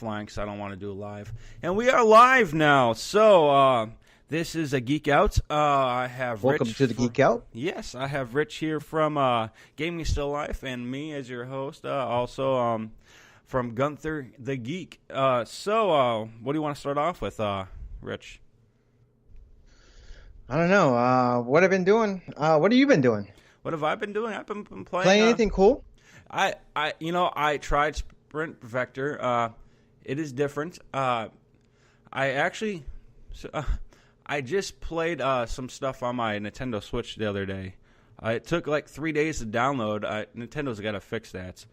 offline because I don't want to do it live. And we are live now. So this is a Geek Out. I have Welcome Rich to the Geek Out. Yes, I have Rich here from Gaming Still Life, and me as your host. Also from Gunther the Geek. So what do you want to start off with, Rich? I don't know. What I've been doing. What have you been doing? What have I been doing? I've been playing. Playing anything cool? I tried Sprint Vector. It is different. I just played some stuff on my Nintendo Switch the other day. It took like 3 days to download. Nintendo's got to fix that.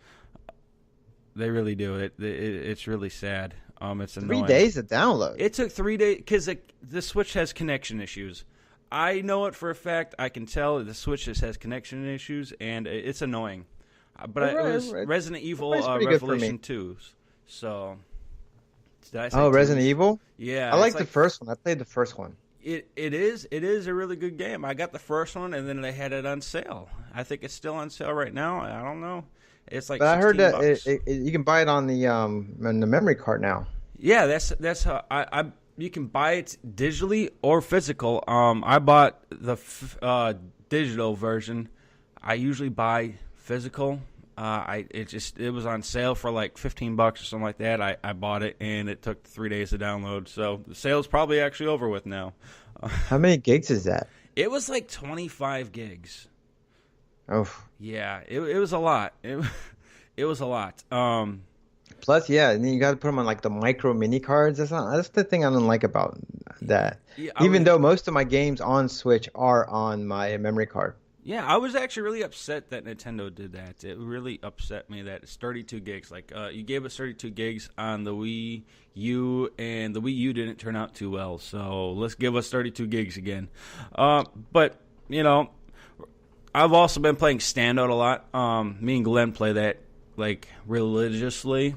They really do. It's really sad. It's annoying. 3 days to download. It took 3 days because the Switch has connection issues. I know it for a fact. I can tell the Switch just has connection issues, and it's annoying. But it was Resident Evil Revelation 2. So, did I say Resident Evil? Yeah. I like the first one. I played the first one. It is a really good game. I got the first one, and then they had it on sale. I think it's still on sale right now. I don't know. It's like. But I heard that you can buy it on the memory card now. Yeah, that's how you can buy it digitally or physical. I bought the digital version. I usually buy physical. It was on sale for like $15 or something like that. I bought it, and it took 3 days to download. So the sale's probably actually over with now. How many gigs is that? It was like 25 gigs. Oh. Yeah, it was a lot. It was a lot. Plus, yeah, and then you got to put them on like the micro mini cards. That's the thing I don't like about that. Yeah, Even though most of my games on Switch are on my memory card. Yeah, I was actually really upset that Nintendo did that. It really upset me that it's 32 gigs. Like, you gave us 32 gigs on the Wii U, and the Wii U didn't turn out too well. So let's give us 32 gigs again. But, I've also been playing Standout a lot. Me and Glenn play that, like, religiously.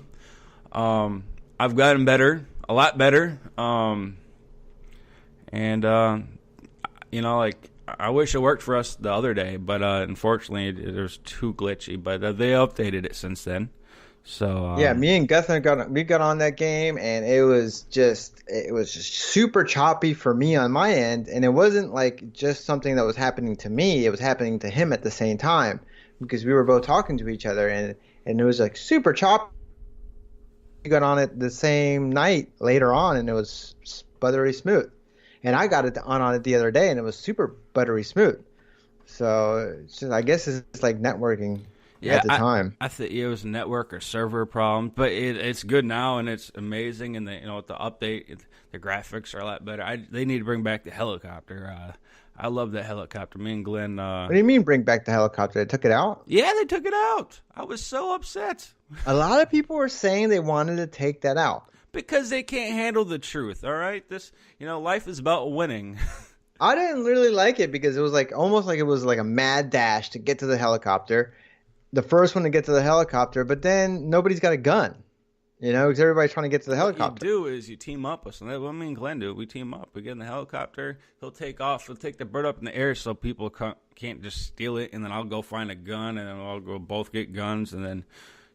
I've gotten better, a lot better. I wish it worked for us the other day, but unfortunately it was too glitchy. But they updated it since then. So yeah, me and Guthner got on that game, and it was just super choppy for me on my end, and it wasn't like just something that was happening to me; it was happening to him at the same time because we were both talking to each other, and it was like super choppy. We got on it the same night later on, and it was buttery smooth. And I got it on it the other day, and it was super buttery smooth. So I guess it's like networking at the time. I think it was a network or server problem, but it's good now, and it's amazing. And with the update, the graphics are a lot better. They need to bring back the helicopter. I love that helicopter. Me and Glenn. What do you mean bring back the helicopter? They took it out? Yeah, they took it out. I was so upset. A lot of people were saying they wanted to take that out. Because they can't handle the truth, all right? Life is about winning. I didn't really like it because it was like almost like it was like a mad dash to get to the helicopter. The first one to get to the helicopter, but then nobody's got a gun. Because everybody's trying to get to the helicopter. What you do is you team up with somebody. What me and Glenn do, we team up. We get in the helicopter. He'll take off. He'll take the bird up in the air so people can't just steal it, and then I'll go find a gun, and then I'll go both get guns, and then,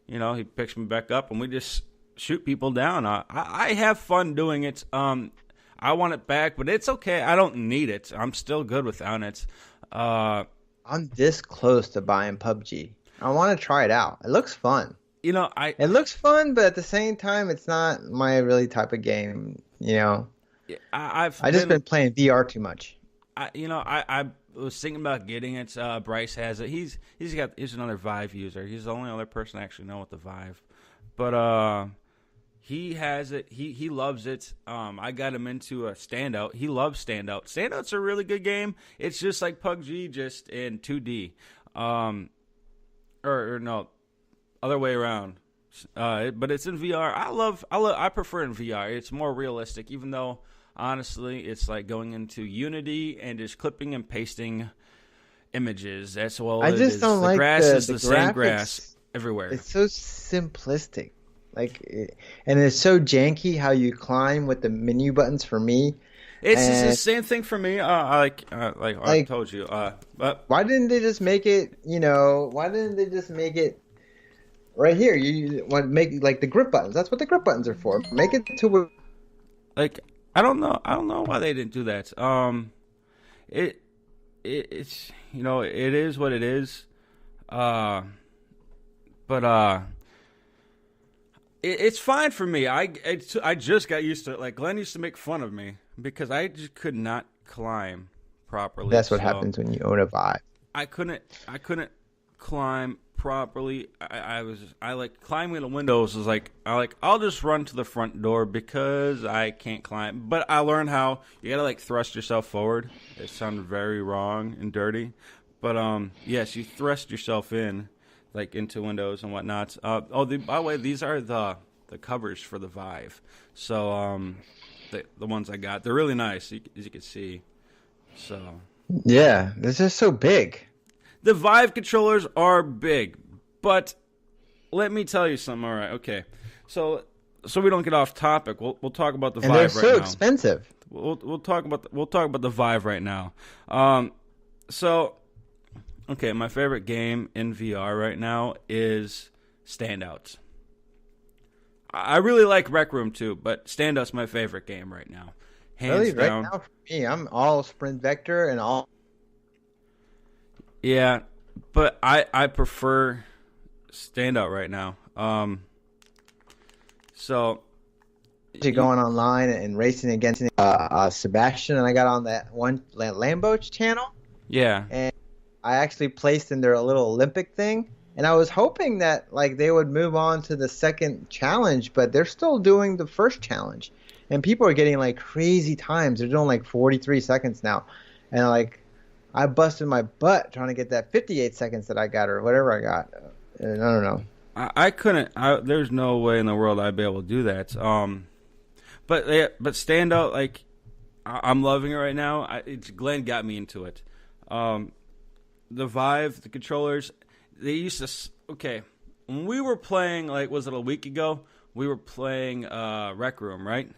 he picks me back up, and we just shoot people down. I have fun doing it. I want it back, but it's okay. I don't need it. I'm still good without it. I'm this close to buying PUBG. I want to try it out. It looks fun. It looks fun, but at the same time, it's not my really type of game. I've just been playing VR too much. I was thinking about getting it. Bryce has it. He's another Vive user. He's the only other person I actually know with the Vive. But he has it. He loves it. I got him into a Standout. He loves Standout. Standout's a really good game. It's just like PUBG, just in 2D. Or no, other way around. But it's in VR. I prefer in VR. It's more realistic, even though honestly, it's like going into Unity and just clipping and pasting images. That's all it is. I just don't like the grass is the same grass everywhere. It's so simplistic. And it's so janky how you climb with the menu buttons for me. It's the same thing for me. Like I told you. But why didn't they just make it? Why didn't they just make it right here. You want to make like the grip buttons. That's what the grip buttons are for. Make it to where Like I don't know why they didn't do that. It's it is what it is. Uh, but it's fine for me. I just got used to it. Like Glenn used to make fun of me because I just could not climb properly. that's what So happens when you own a Vive. I couldn't climb properly. I like climbing the windows is like I'll just run to the front door because I can't climb. But I learned how you gotta like thrust yourself forward. It sounded very wrong and dirty. But yes, you thrust yourself in like into windows and whatnot. By the way, these are the covers for the Vive. So the ones I got, they're really nice as you can see. So Yeah, they're just so big. the Vive controllers are big, but let me tell you something. All right, okay. So we don't get off topic, we'll talk about the And they're Vive right so now. expensive. We'll talk about the Vive right now. So okay, my favorite game in VR right now is Standouts. I really like Rec Room too, but Standouts my favorite game right now, hands Really, right down. now for me, I'm all sprint vector and all Yeah, but I prefer Standout right now. So going online and racing against Sebastian, and I got on that one Lambo channel, yeah, and I actually placed in their little Olympic thing, and I was hoping that like they would move on to the second challenge, but they're still doing the first challenge, and people are getting like crazy times. They're doing like 43 seconds now, and like I busted my butt trying to get that 58 seconds that I got or whatever I got. And I don't know. I couldn't. There's no way in the world I'd be able to do that. But Standout, like I'm loving it right now. Glenn got me into it. The Vive, the controllers, they used to. Okay, when we were playing, like, was it a week ago? We were playing Rec Room, right?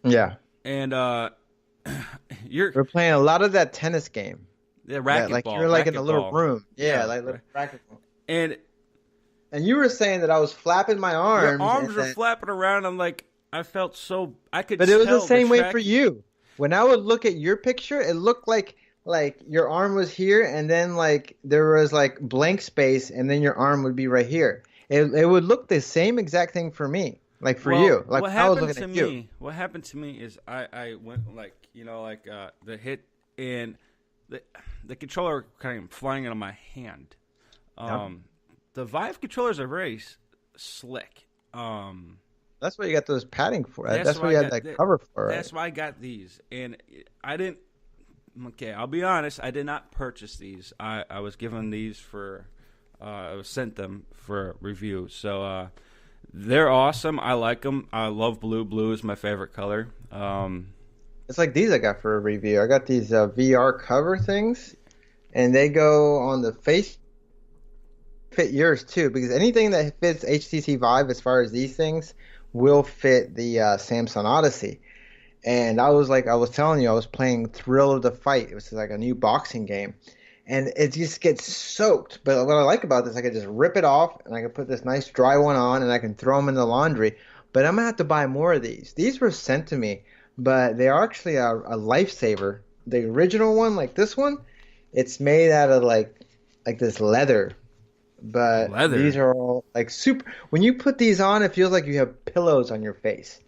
Yeah. And We're playing a lot of that tennis game. the racquetball. Like you're like in a little racquetball. room. Yeah, Yeah, like right. racquetball. And And you were saying that I was flapping my arms. your arms and were that- flapping around. I'm like, I felt so. I could. But it was the tell same way track- for you. When I would look at your picture, it looked like your arm was here, and then like there was like blank space, and then your arm would be right here. It would look the same exact thing for me, like for you. Like what I was happened looking to at me? you. What happened to me is I went like the hit and the controller kind of flying out of my hand. The Vive controllers are very slick. That's what you got those padding for. That's That's why what you I had got that cover for. That's why I got these, and I didn't. Okay, I'll be honest. I did not purchase these. I was given these for. I was sent them for review. So they're awesome. I like them. I love blue. Blue is my favorite color. It's like these I got for a review. I got these VR cover things, and they go on the face. Fit yours too, because anything that fits HTC Vive as far as these things will fit the Samsung Odyssey. And I was telling you, I was playing Thrill of the Fight. It was like a new boxing game, and it just gets soaked. But what I like about this, I can just rip it off, and I can put this nice dry one on, and I can throw them in the laundry. But I'm gonna have to buy more of these. These were sent to me, but they are actually a lifesaver. The original one, like this one, it's made out of like this leather. But these are all like super. When you put these on, it feels like you have pillows on your face.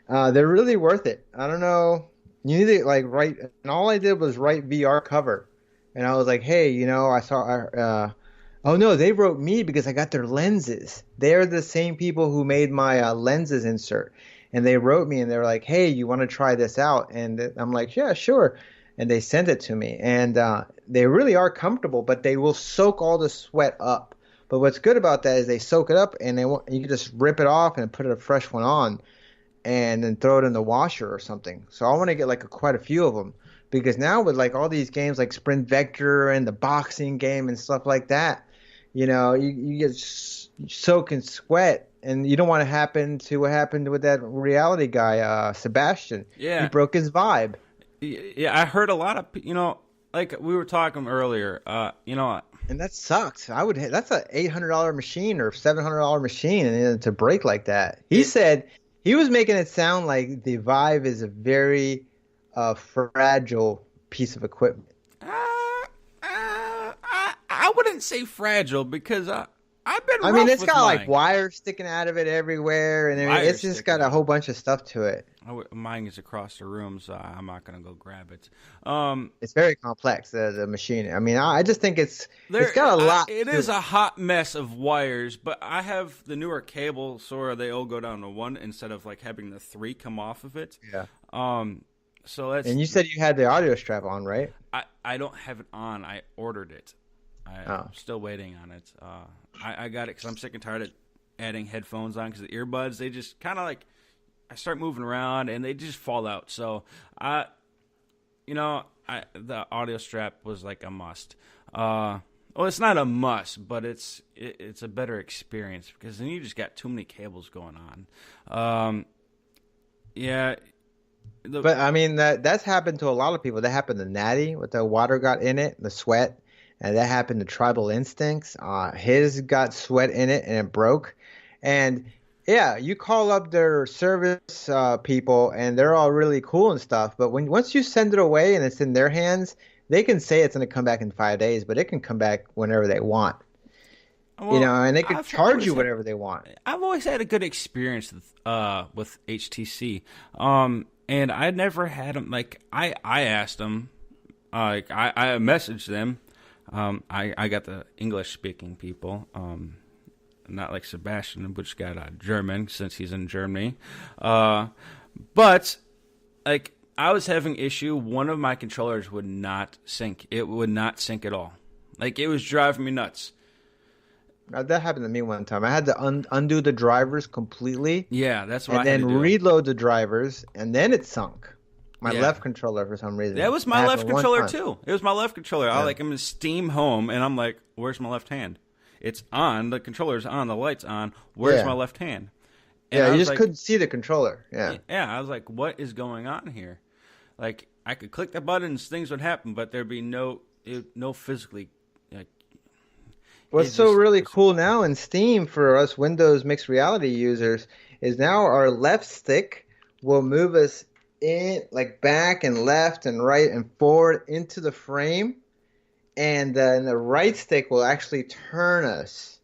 They're really worth it. I don't know. You need to like write. And all I did was write VR cover, and I was like, hey, I saw. Oh no, they wrote me because I got their lenses. They're the same people who made my lenses insert, and they wrote me and they were like, hey, you want to try this out? And I'm like, yeah, sure. And they sent it to me, and they really are comfortable, but they will soak all the sweat up. But what's good about that is they soak it up, and you can just rip it off and put a fresh one on, and then throw it in the washer or something. So I want to get like quite a few of them, because now with like all these games like Sprint Vector and the boxing game and stuff like that, you get soak and sweat, and you don't want to happen to what happened with that reality guy, Sebastian. Yeah, he broke his Vibe. Yeah, I heard a lot of like we were talking earlier, And that sucks. That's a $800 machine or $700 machine, and then to break like that. He it, said he was making it sound like the Vive is a very fragile piece of equipment. I wouldn't say fragile because I've been I mean, rough it's with got like mine. wires sticking out of it everywhere, and Wires it's just sticking got a out. whole bunch of stuff to it. Mine is across the room, so I'm not gonna go grab it. It's very complex, the machine. I mean, I just think it's There, got a lot it to is it. a hot mess of wires, but I have the newer cable, so they all go down to one instead of like having the three come off of it. Yeah. So that's And you said you had the audio strap on, right? I don't have it on. I ordered it. I'm still waiting on it. I got it because I'm sick and tired of adding headphones on because the earbuds, they just kind of like, I start moving around and they just fall out. So, the audio strap was like a must. Well, it's not a must, but it's a better experience because then you just got too many cables going on. Yeah. But I mean that's happened to a lot of people. That happened to Natty with the water got in it, the sweat, and that happened to Tribal Instincts. His got sweat in it and it broke. And yeah, you call up their service people and they're all really cool and stuff. But once you send it away and it's in their hands, they can say it's going to come back in 5 days, but it can come back whenever they want. Well, And they could I've charge always you had- whatever they want. I've always had a good experience with HTC. And I never had them. Like I asked them, I messaged them. I got the English speaking people. Not like Sebastian, which got German since he's in Germany. But like I was having issue. One of my controllers would not sync. It would not sync at all. Like it was driving me nuts. That happened to me one time. I had to undo the drivers completely Yeah, that's what and I had then to do. reload the drivers, and then it sunk. My Yeah. left controller for some reason. That was It my left happened one controller time. too. It was my left controller. Yeah. I'm in Steam Home, and I'm like, "Where's my left hand? It's on. The controller's on. The light's on. Where's Yeah. my left hand?" And Yeah, I you was just like, couldn't see the controller. Yeah. Yeah, I was like, "What is going on here?" Like, I could click the buttons, things would happen, but there'd be no physically. Like, What's it so just- really cool now in Steam for us Windows mixed reality users is now our left stick will move us in like back and left and right and forward into the frame, and then the right stick will actually turn us.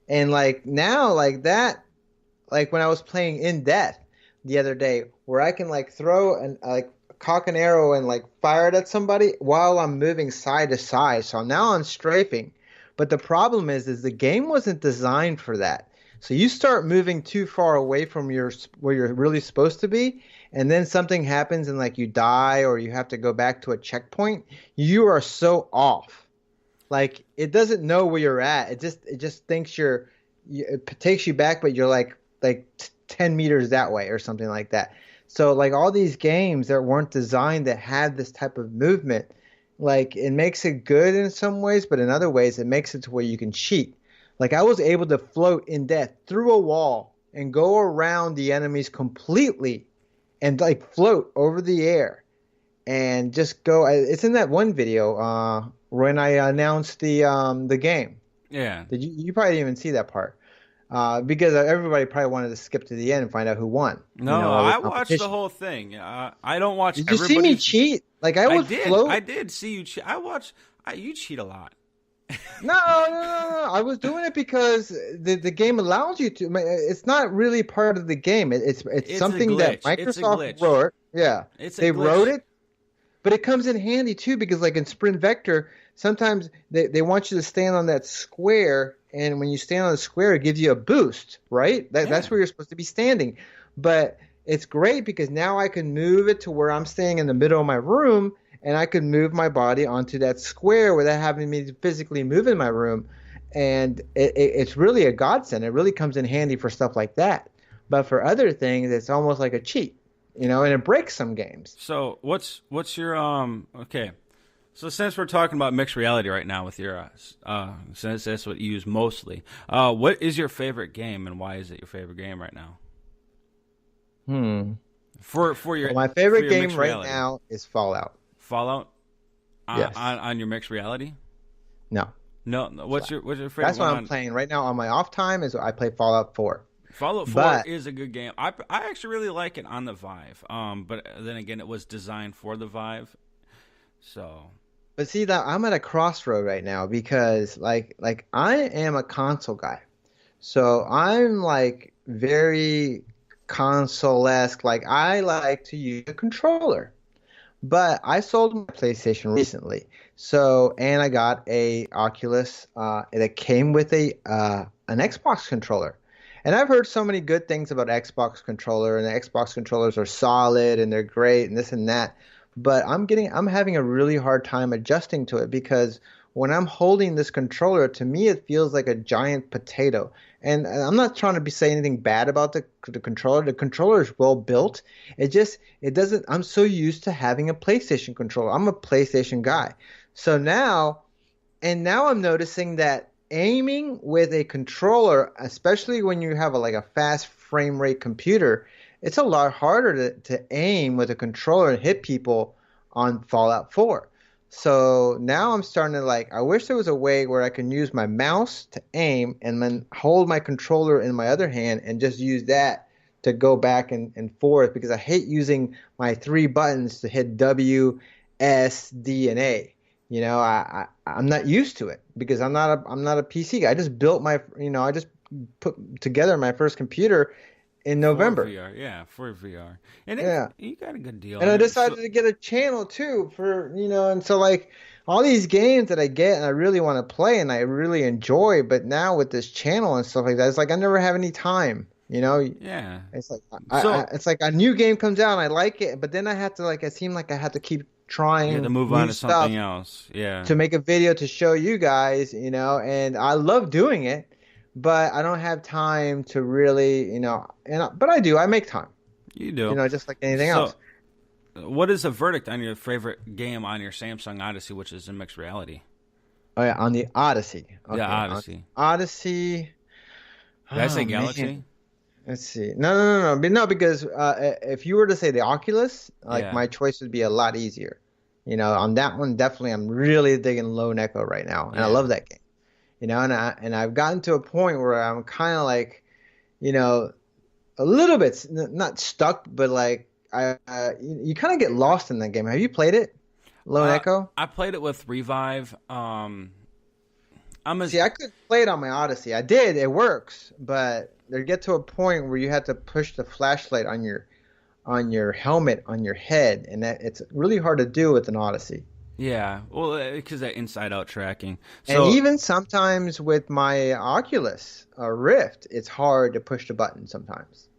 And like now, like that, like when I was playing In Death the other day, where I can like throw and like cock an arrow and like fire it at somebody while I'm moving side to side. So now I'm strafing. But the problem is the game wasn't designed for that. So you start moving too far away from where you're really supposed to be, and then something happens and like you die or you have to go back to a checkpoint, you are so off. Like it doesn't know where you're at. It just thinks it takes you back, but you're like 10 meters that way or something like that. So like all these games that weren't designed to have this type of movement, like it makes it good in some ways, but in other ways it makes it to where you can cheat. Like I was able to float In Death through a wall and go around the enemies completely and like float over the air and just go. It's in that one video when I announced the game. yeah. Did you probably didn't even see that part? Because everybody probably wanted to skip to the end and find out who won. No, all the I watched the competition. whole thing. I don't watch. Did you see me everybody's- cheat? Like I would float. I did see you cheat. You cheat a lot. No. I was doing it because the game allows you to. It's not really part of the game. It's It's a something that glitch. It's a Microsoft glitch. wrote. Yeah, It's a they glitch. wrote it, but it comes in handy too because like in Sprint Vector, sometimes they want you to stand on that square, and when you stand on the square, it gives you a boost, right? That's where you're supposed to be standing. But it's great because now I can move it to where I'm staying in the middle of my room, and I could move my body onto that square without having me to physically move in my room. And it's really a godsend. It really comes in handy for stuff like that. But for other things, it's almost like a cheat, and it breaks some games. So what's your okay? So since we're talking about mixed reality right now with your since that's what you use mostly, what is your favorite game and why is it your favorite game right now? For your Well, my for favorite your game mixed right reality? now is Fallout. Fallout. Yes. on your mixed reality? No. No, no. What's your favorite That's what one I'm on playing right now on my off time is I play Fallout 4. Fallout 4 But is a good game. I actually really like it on the Vive. But then again, it was designed for the Vive, so but see that I'm at a crossroad right now because like I am a console guy. So I'm like very console-esque. Like I like to use a controller. But I sold my PlayStation recently. So, and I got a Oculus that came with a an Xbox controller. And I've heard so many good things about Xbox controller, and the Xbox controllers are solid and they're great and this and that. But I'm having a really hard time adjusting to it because when I'm holding this controller, to me it feels like a giant potato. And I'm not trying to be say anything bad about the controller. The controller is well built. It doesn't. I'm so used to having a PlayStation controller. I'm a PlayStation guy. So now I'm noticing that aiming with a controller, especially when you have like a fast frame rate computer, it's a lot harder to aim with a controller and hit people on Fallout 4. So now I'm starting to like, I wish there was a way where I can use my mouse to aim and then hold my controller in my other hand and just use that to go back and forth because I hate using my three buttons to hit W, S, D, and A. I'm not used to it because I'm not a PC guy. I just built I just put together my first computer in for November. VR, yeah, for VR, and Yeah. you got a good deal And on I it. decided So to get a channel too and so like all these games that I get and I really want to play and I really enjoy, but now with this channel and stuff like that, it's like I never have any time. yeah, It's like so it's like a new game comes out and I like it, but then I have to like it seemed like I had to keep you had to trying move on new to stuff something else. Yeah, to make a video to show you guys, and I love doing it, but I don't have time to really, but I do. I make time, you do. just like anything So else. what is the verdict on your favorite game on your Samsung Odyssey, which is in mixed reality? Oh yeah, on the Odyssey. Yeah, Okay, on Odyssey. Odyssey. Did I Oh say man, Galaxy? let's see. No, because if you were to say the Oculus, like Yeah, my choice would be a lot easier. On that one, definitely, I'm really digging Lone Echo right now, and I yeah. love that game. And I've gotten to a point where I'm kind of like, you know, a little bit not stuck, but like you kind of get lost in that game. Have you played it, Lone Uh, Echo? I played it with Revive. I'm as See, I could play it on my Odyssey. I did. It works, but there get to a point where you have to push the flashlight on your helmet on your head, and that it's really hard to do with an Odyssey. yeah. Well, because that inside out tracking. And So even sometimes with my Oculus Rift, it's hard to push the button sometimes.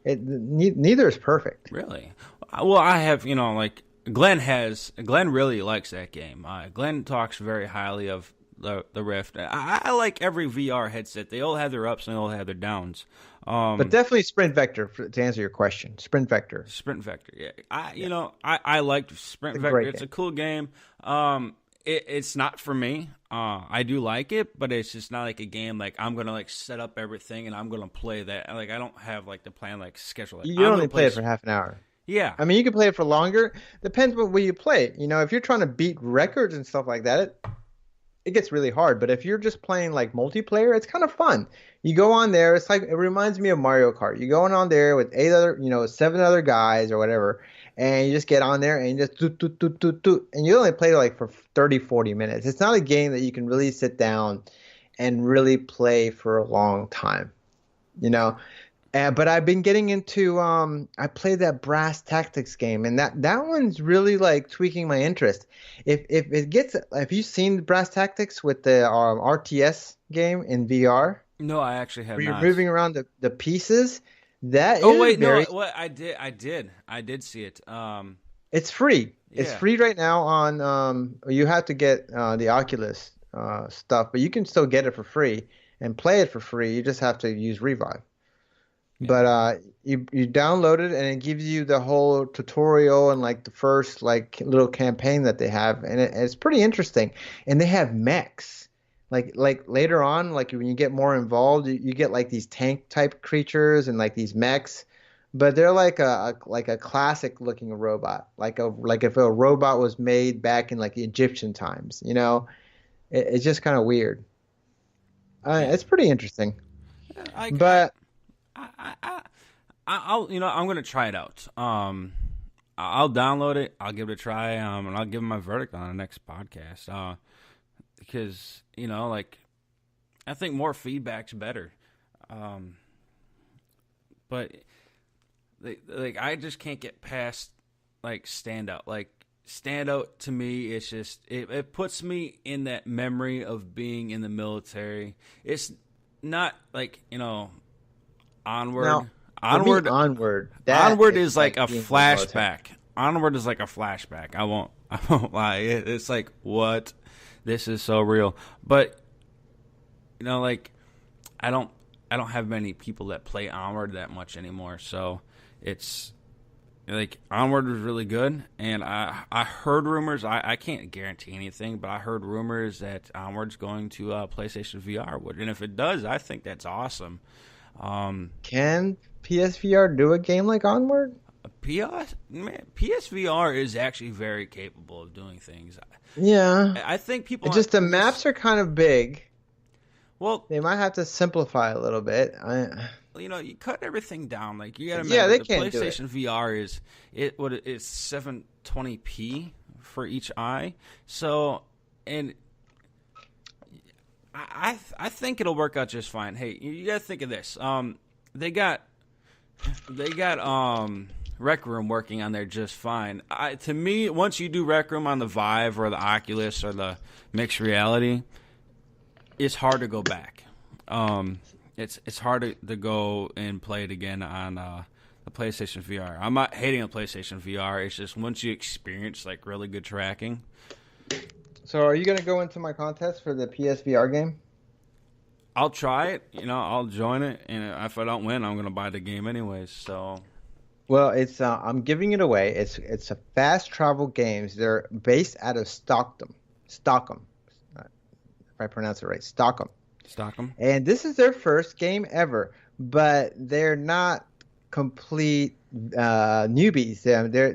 Neither is perfect. really, well, I have like Glenn really likes that game. Glenn talks very highly of the Rift. I like every VR headset. They all have their ups and they all have their downs. But definitely Sprint Vector to answer your question. Sprint Vector. Sprint Vector, yeah. Yeah, I liked Sprint it's a Vector. great It's a game. cool game. It's not for me. I do like it, but it's just not like a game like I'm gonna like set up everything and I'm gonna play that. Like I don't have like the plan like schedule it. You I'm only gonna play play. it for half an hour. Yeah, I mean, you can play it for longer. Depends what way you play it. If you're trying to beat records and stuff like that, it gets really hard. But if you're just playing like multiplayer, it's kind of fun. You go on there. It's like it reminds me of Mario Kart. You go on there with seven other guys or whatever, and you just get on there and you just do, and you only play like for 30, 40 minutes. It's not a game that you can really sit down and really play for a long time. You know, but I've been getting into I played that Brass Tactics game, and that one's really like tweaking my interest. Have you seen Brass Tactics with the RTS game in VR no, I actually have where you're not. moving around the pieces? That Oh is wait, no, very. what I did see it. It's free. It's Yeah, free right now on. You have to get the Oculus stuff, but you can still get it for free and play it for free. You just have to use Revive. But yeah, you download it and it gives you the whole tutorial and like the first like little campaign that they have, and it's pretty interesting. And they have mechs. Like later on, like when you get more involved, you get like these tank type creatures and like these mechs. but they're like a classic looking robot, like if a robot was made back in like the Egyptian times, you know. It's just kind of weird. Yeah, It's pretty interesting, I, but I, I, I'll I'm gonna try it out. I'll download it. I'll give it a try. And I'll give my verdict on the next podcast. Because like I think more feedback's better. Um, but like I just can't get past like standout. Like standout to me, it's just it puts me in that memory of being in the military. It's not like onward. now for me, Onward Onward, that Onward is is like like a being in the military. flashback. Onward is like a flashback. I won't I won't lie. It's like what? This is so real. But like I don't I don't have many people that play Onward that much anymore. So it's like Onward was really good, and I heard rumors. I can't guarantee anything, but I heard rumors that Onward's going to PlayStation VR. And if it does, I think that's awesome. Um, Can PSVR do a game like Onward? PSVR is actually very capable of doing things. Yeah. I think people It's aren't just the maps are kind of big. well. They might have to simplify a little bit. You cut everything down. Like you got to Yeah, remember, they the can't do it. PlayStation VR is 720p for each eye. So, and I think it'll work out just fine. Hey, you got to think of this. They got Rec Room working on there just fine. To me, once you do Rec Room on the Vive or the Oculus or the mixed reality, it's hard to go back. It's hard to go and play it again on the PlayStation VR. I'm not hating on PlayStation VR. It's just once you experience like really good tracking. So are you going to go into my contest for the PSVR game? I'll try it. I'll join it, and if I don't win, I'm gonna buy the game anyways. So Well, it's I'm giving it away. It's a fast travel games. They're based out of Stockholm, if I pronounce it right, Stockholm. stock them. And this is their first game ever, but they're not complete newbies.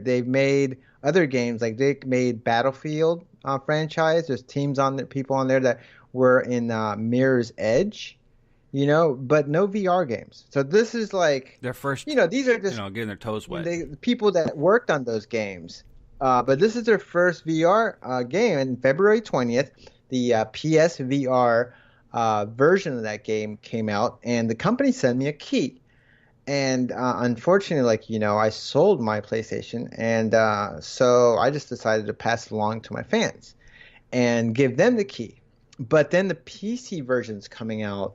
They've made other games, like they made Battlefield franchise. There's teams on there, people on there that were in Mirror's Edge, but no VR games. So this is like, Their first, these are just getting their toes wet. the people that worked on those games. But this is their first VR game, and February 20th, the PSVR version of that game came out, and the company sent me a key. And unfortunately, I sold my PlayStation, and so I just decided to pass it along to my fans and give them the key. But then the PC version's coming out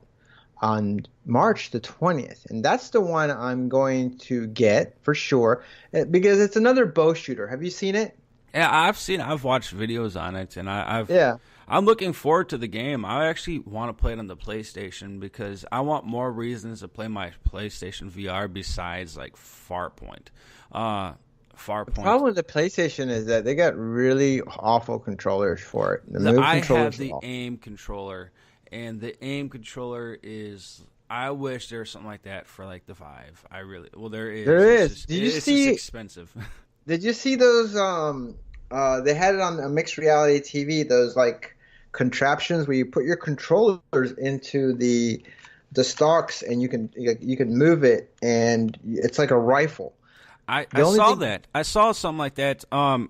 on March the 20th, and that's the one I'm going to get for sure because it's another bow shooter. Have you seen it? Yeah, I've watched videos on it, and Yeah. I'm looking forward to the game. I actually want to play it on the PlayStation because I want more reasons to play my PlayStation VR besides like Farpoint. The problem with the PlayStation is that they got really awful controllers for it. The move I controllers have the are awful. aim controller, and the aim controller is. I wish there was something like that for like the Vive. There is. There It's is. just, Did you it's see? just expensive. Did you see those? They had it on a mixed reality TV. Those like contraptions where you put your controllers into the stalks and you can move it, and it's like a rifle. I The only saw thing that. I saw something like that. The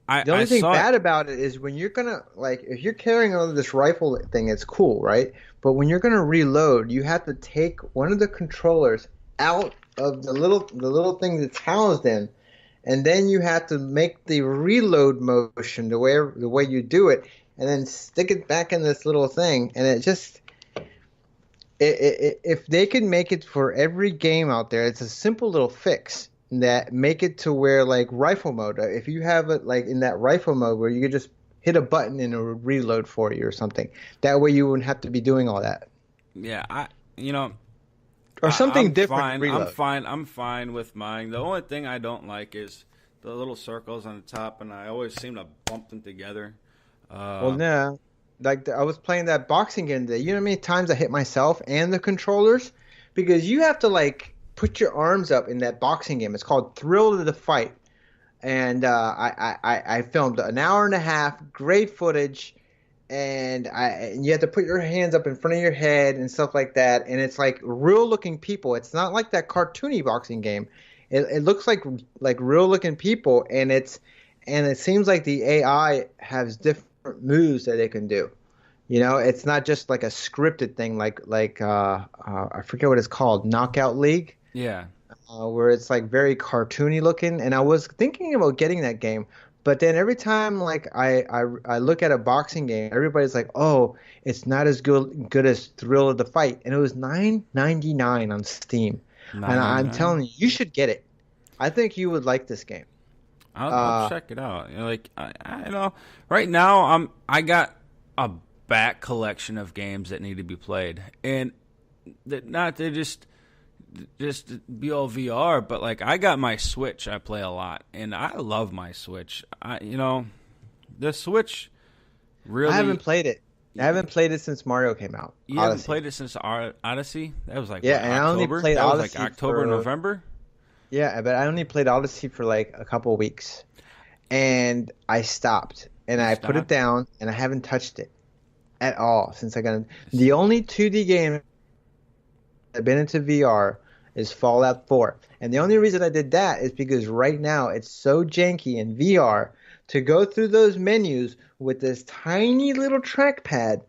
I only thing saw bad it. about it is when you're gonna if you're carrying on this rifle thing, it's cool, right? But when you're gonna reload, you have to take one of the controllers out of the little thing that's housed in, and then you have to make the reload motion the way you do it, and then stick it back in this little thing, and it just if they could make it for every game out there, it's a simple little fix that make it to where like rifle mode. If you have it like in that rifle mode where you could just hit a button and it'll reload for you or something. That way you wouldn't have to be doing all that. Yeah, Or something I'm different. fine. Reload. I'm fine with mine. The only thing I don't like is the little circles on the top, and I always seem to bump them together. Well, no. Like I was playing that boxing game today. You know how many times I hit myself and the controllers? Because you have to like put your arms up in that boxing game. It's called Thrill of the Fight, and I filmed an hour and a half, great footage, and you have to put your hands up in front of your head and stuff like that, and it's like real looking people. It's not like that cartoony boxing game. It looks like real looking people, and it seems like the AI has different moves that it can do. You know, it's not just like a scripted thing I forget what it's called, Knockout League, Yeah. where it's like very cartoony looking. And I was thinking about getting that game, but then every time like I look at a boxing game, everybody's like, "Oh, it's not as good as Thrill of the Fight," and it was $9.99 on Steam. And I'm 9.99. telling you, you should get it. I think you would like this game. I'll check it out. You know, like I know right now I got a back collection of games that need to be played, and that not to just be all VR, but like I got my Switch. I play a lot, and I love my Switch. The Switch really. I haven't played it. I haven't played it since Mario came out. You haven't played it since Odyssey? That was like Yeah, what, and I October? only played That was Odyssey like October, for November. Yeah, but I only played Odyssey for like a couple of weeks, and I stopped and You I put it stopped? down and I haven't touched it at all since I got it. The only 2D game I've been into VR is Fallout 4, and the only reason I did that is because right now it's so janky in VR to go through those menus with this tiny little trackpad.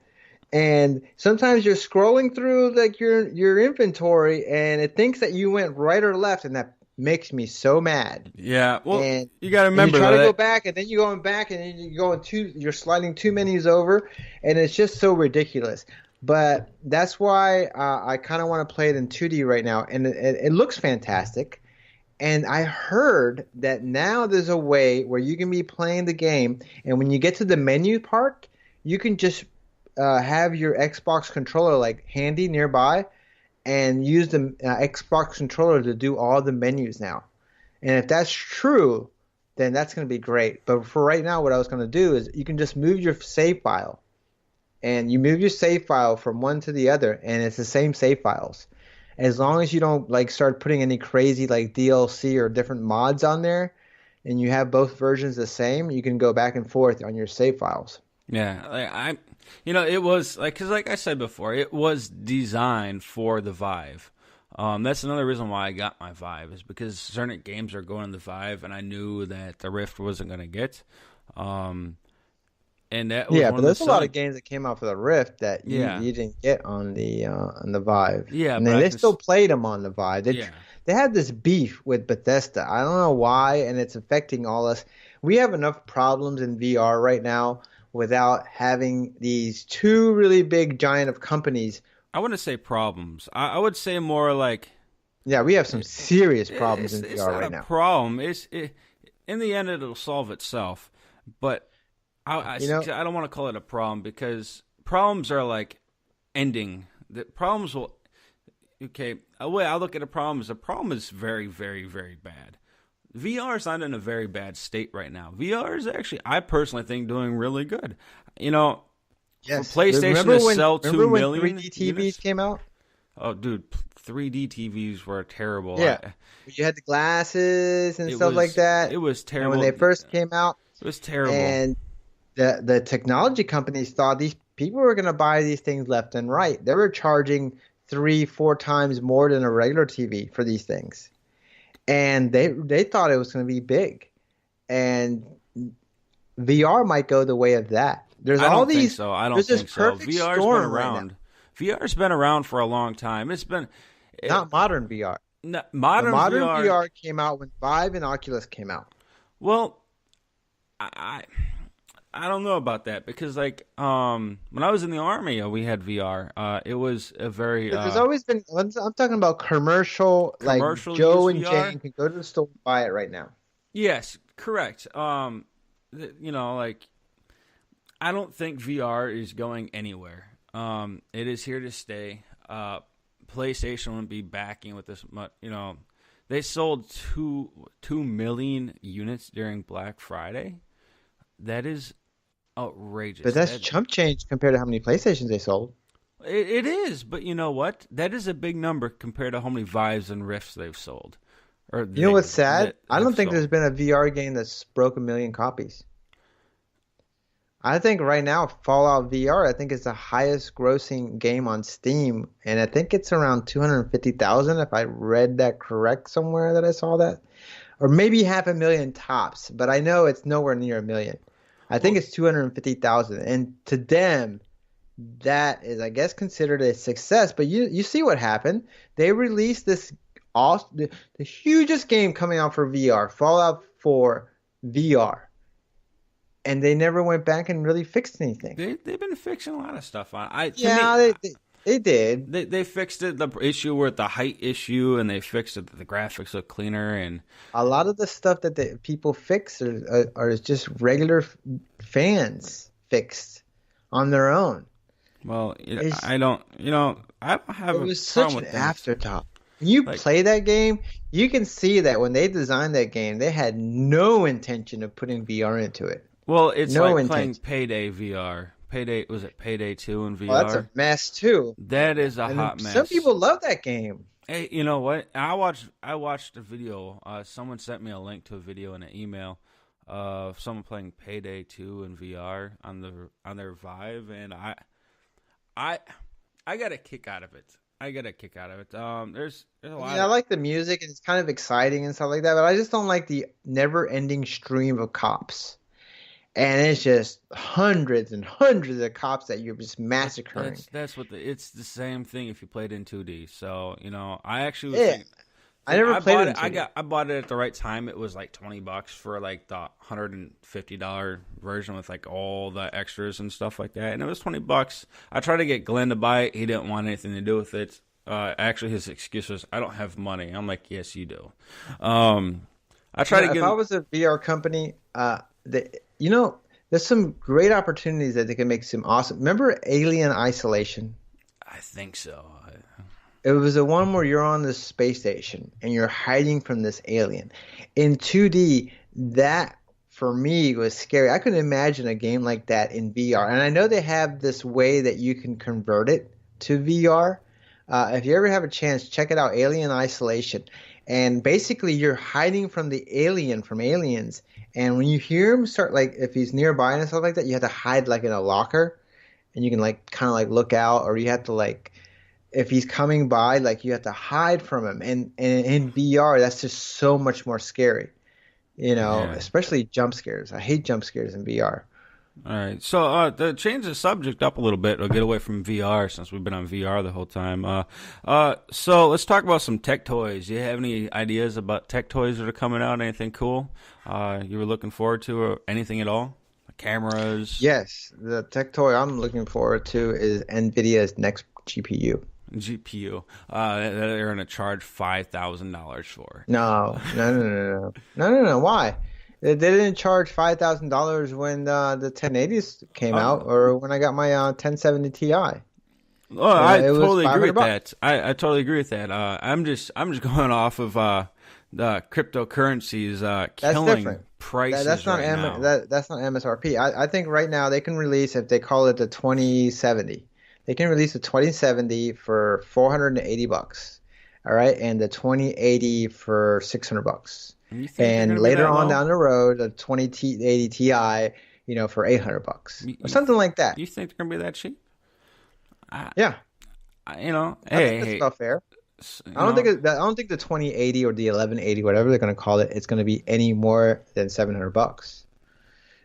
And sometimes you're scrolling through like your inventory and it thinks that you went right or left, and that makes me so mad. Yeah, well, And you got to and you remember try to go that. back, and then you're going back, and then you're sliding two menus over, and it's just so ridiculous. But that's why I kind of want to play it in 2D right now, and it looks fantastic. And I heard that now there's a way where you can be playing the game, and when you get to the menu part, you can just have your Xbox controller like handy nearby, and use the Xbox controller to do all the menus now. And if that's true, then that's going to be great. But for right now, what I was going to do is you can just move your save file, and you move your save file from one to the other, and it's the same save files. As long as you don't like start putting any crazy like DLC or different mods on there, and you have both versions the same, you can go back and forth on your save files. Yeah, it was like because like I said before, it was designed for the Vive. That's another reason why I got my Vive is because certain games are going to the Vive, and I knew that the Rift wasn't going to get. And that was Yeah, one but of the there's a lot selling. of games that came out for the Rift that Yeah, you didn't get on the Vive. yeah, And but then I they can. still played them on the Vive. Yeah, They had this beef with Bethesda. I don't know why, and it's affecting all us. We have enough problems in VR right now without having these two really big giant of companies. I wouldn't say problems. I would say more like Yeah, we have some serious problems in it's VR not right a now. problem. In the end, it'll solve itself. But You know, I don't want to call it a problem because problems are like ending. The problems will. Okay, the way I look at a problem is very, very, very bad. VR is not in a very bad state right now. VR is actually, I personally think, doing really good. You know, for yes. PlayStation to sell 2 Remember when million 3D TVs units. came out? Oh, dude, 3D TVs were terrible. Yeah. You had the glasses and It stuff like was that. it was And when terrible. they It first came out, was terrible. and the technology companies thought these people were going to buy these things left and right. They were charging 3-4 times more than a regular TV for these things, and they thought it was going to be big. And VR might go the way of that. There's I all don't think these. so. I don't There's this think so. perfect VR's been storm right now. around. VR's been around for a long time. It's been Not modern VR. The modern modern VR. VR came out when Vive and Oculus came out. Well, I don't know about that because like when I was in the army, we had VR. It was a very There's always been. I'm talking about commercial. Like commercial Joe use and VR. Jane can go to the store and buy it right now. Yes, correct. Like I don't think VR is going anywhere. It is here to stay. PlayStation wouldn't be backing with this much. They sold 2 million units during Black Friday. That is outrageous. But that's chump change compared to how many PlayStations they sold. It is, but you know what? That is a big number compared to how many Vives and Rifts they've sold, or You know what's sad? that I have don't think sold. there's been a VR game that's broke 1 million copies. I think right now Fallout VR, I think is the highest grossing game on Steam, and I think it's around 250,000 if I read that correct somewhere that I saw that. Or maybe 500,000 tops, but I know it's nowhere near 1 million. I think Well, it's 250,000, and to them, that is, I guess, considered a success. But you see what happened? They released this the hugest game coming out for VR, Fallout 4 VR, and they never went back and really fixed anything. they've been fixing a lot of stuff on. I to me, Yeah, they did. they fixed it. The issue with the height issue, and they fixed it. The graphics look cleaner, and A lot of the stuff that the people fix are just regular fans fixed on their own. well, It's, I don't. I don't have it a was problem such an with things afterthought. When you like. play that game, you can see that when they designed that game, they had no intention of putting VR into it. Well, it's No like playing intention. Payday VR. Payday was it Payday 2 in Well, that's a VR? mess too. That is a And then hot some mess. people love that game. Hey, you know what? I watched a video. Someone sent me a link to a video in an email of someone playing Payday 2 in VR on their Vive, and I I got a kick out of it. I got a kick out of it. There's a I mean, lot I of like the music and it's kind of exciting and stuff like that, but I just don't like the never-ending stream of cops. And it's just hundreds and hundreds of cops that you're just massacring. that's what it's the same thing if you played in 2D. So I actually was Yeah, thinking. I never I played bought it in it. I 2D. got. I bought it at the right time. It was like $20 for like the $150 version with like all the extras and stuff like that. And it was $20. I tried to get Glenn to buy it. He didn't want anything to do with it. Actually, his excuse was, "I don't have money." I'm like, "Yes, you do." I You tried to know, if get I him. was a VR company, you know, there's some great opportunities that they can make some awesome. Remember Alien Isolation? I think so. It was the one where you're on this space station and you're hiding from this alien. In 2D, that for me was scary. I couldn't imagine a game like that in VR. And I know they have this way that you can convert it to VR. If you ever have a chance, check it out, Alien Isolation. And basically, you're hiding from the alien, from aliens. And when you hear him start, like, if he's nearby and stuff like that, you have to hide, like, in a locker. And you can, like, kind of, like, look out. Or you have to, like, if he's coming by, like, you have to hide from him. And in VR, that's just so much more scary. You know, Yeah. especially jump scares. I hate jump scares in VR. All right. So to change the subject up a little bit, or get away from VR since we've been on VR the whole time. So let's talk about some tech toys. Do you have any ideas about tech toys that are coming out? Anything cool you were looking forward to, or anything at all? Cameras, Yes, the tech toy I'm looking forward to is NVIDIA's next GPU. GPU that they're going to charge $5,000 for. No, no, no, no, no, no, no, no. Why? They didn't charge $5,000 when the 1080s came out, or when I got my 1070 Ti. Oh, I It was totally agree with 500 bucks. that. I totally agree with that. I'm just going off of the cryptocurrencies That's killing different. prices That's not right now. that's not MSRP. I think right now they can release, if they call it the 2070, they can release the 2070 for $480. All right, and the 2080 for $600. You think they're going And to be later that on low? down the road, a 2080 Ti, for $800 You, or you, something like that. you think they're going to be that cheap? I, Yeah, I think that's hey, about fair. you I don't think know, I don't think the 2080 or the 1180, whatever they're going to call it, it's going to be any more than $700.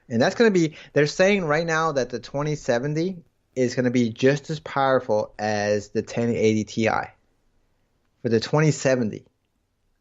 And that's going to be, they're saying right now that the 2070 is going to be just as powerful as the 1080 Ti for the 2070.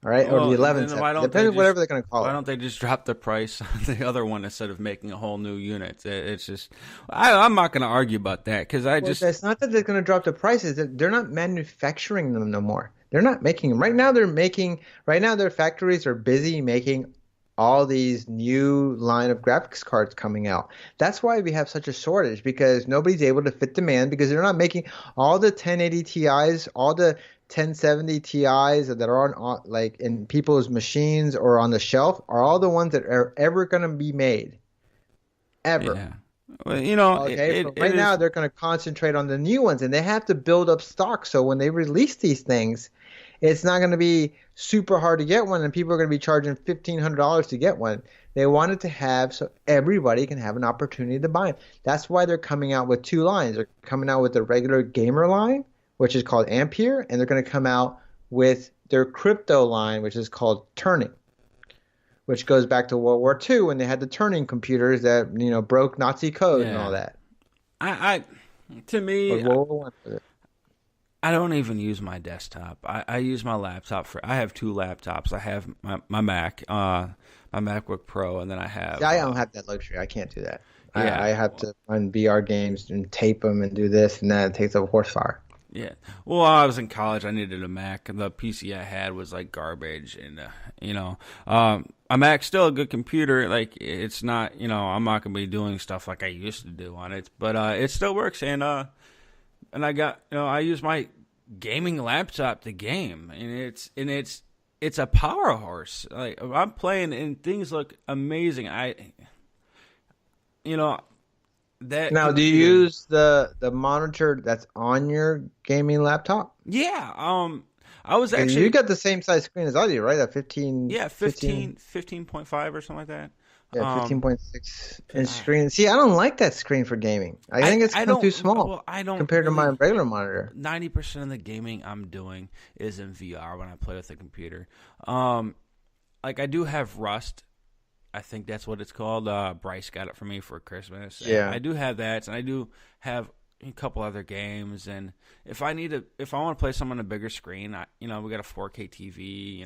All right, or the well, then 1170. Depends on whatever they're going to call why it. don't they just drop the price on the other one instead of making a whole new unit? It's just, I'm not going to argue about that because Well, it's not that they're going to drop the prices. They're not manufacturing them no more. They're not making them. Right now their factories are busy making all these new line of graphics cards coming out. That's why we have such a shortage, because nobody's able to fit demand, because they're not making all the 1080 Ti's, all the 1070 Ti's that are on like in people's machines or on the shelf are all the ones that are ever going to be made ever. yeah. Well, you know, Okay, but it right now is. they're going to concentrate on the new ones, and they have to build up stock. So when they release these things, it's not going to be super hard to get one, and people are going to be charging $1,500 to get one. They want it to have so everybody can have an opportunity to buy them. That's why they're coming out with two lines. They're coming out with the regular gamer line, which is called Ampere, and they're going to come out with their crypto line, which is called Turning, which goes back to World War II when they had the turning computers that broke Nazi code and all Yeah. that. I to Or me, World War One was it? I don't even use my desktop. I use my laptop for. I have two laptops. I have my Mac, my MacBook Pro, and then I have. See, I don't have that luxury. I can't do that. I Yeah. have to run VR games and tape them and do this and that. It takes up horsepower. Yeah. Well, while I was in college, I needed a Mac, and the PC I had was like garbage, and a Mac's still a good computer. Like it's not, I'm not gonna be doing stuff like I used to do on it, but it still works. And I got, I use my gaming laptop to game, and it's a power horse. Like I'm playing, and things look amazing. You know, that Now, do you computer. use the monitor that's on your gaming laptop? Yeah. I was Because you actually. got the same size screen as I do, right? That Yeah, 15, 15.5 or something like that. yeah, Um, 15.6 inch I, screen. See, I don't like that screen for gaming. I think it's I kind of don't, too small well, I don't compared to my really, regular monitor. 90% of the gaming I'm doing is in VR when I play with the computer. Um, like I do have Rust. I think that's what it's called. Bryce got it for me for Christmas. And Yeah. I do have that, and I do have a couple other games. And if I want to play some on a bigger screen, we got a 4K TV.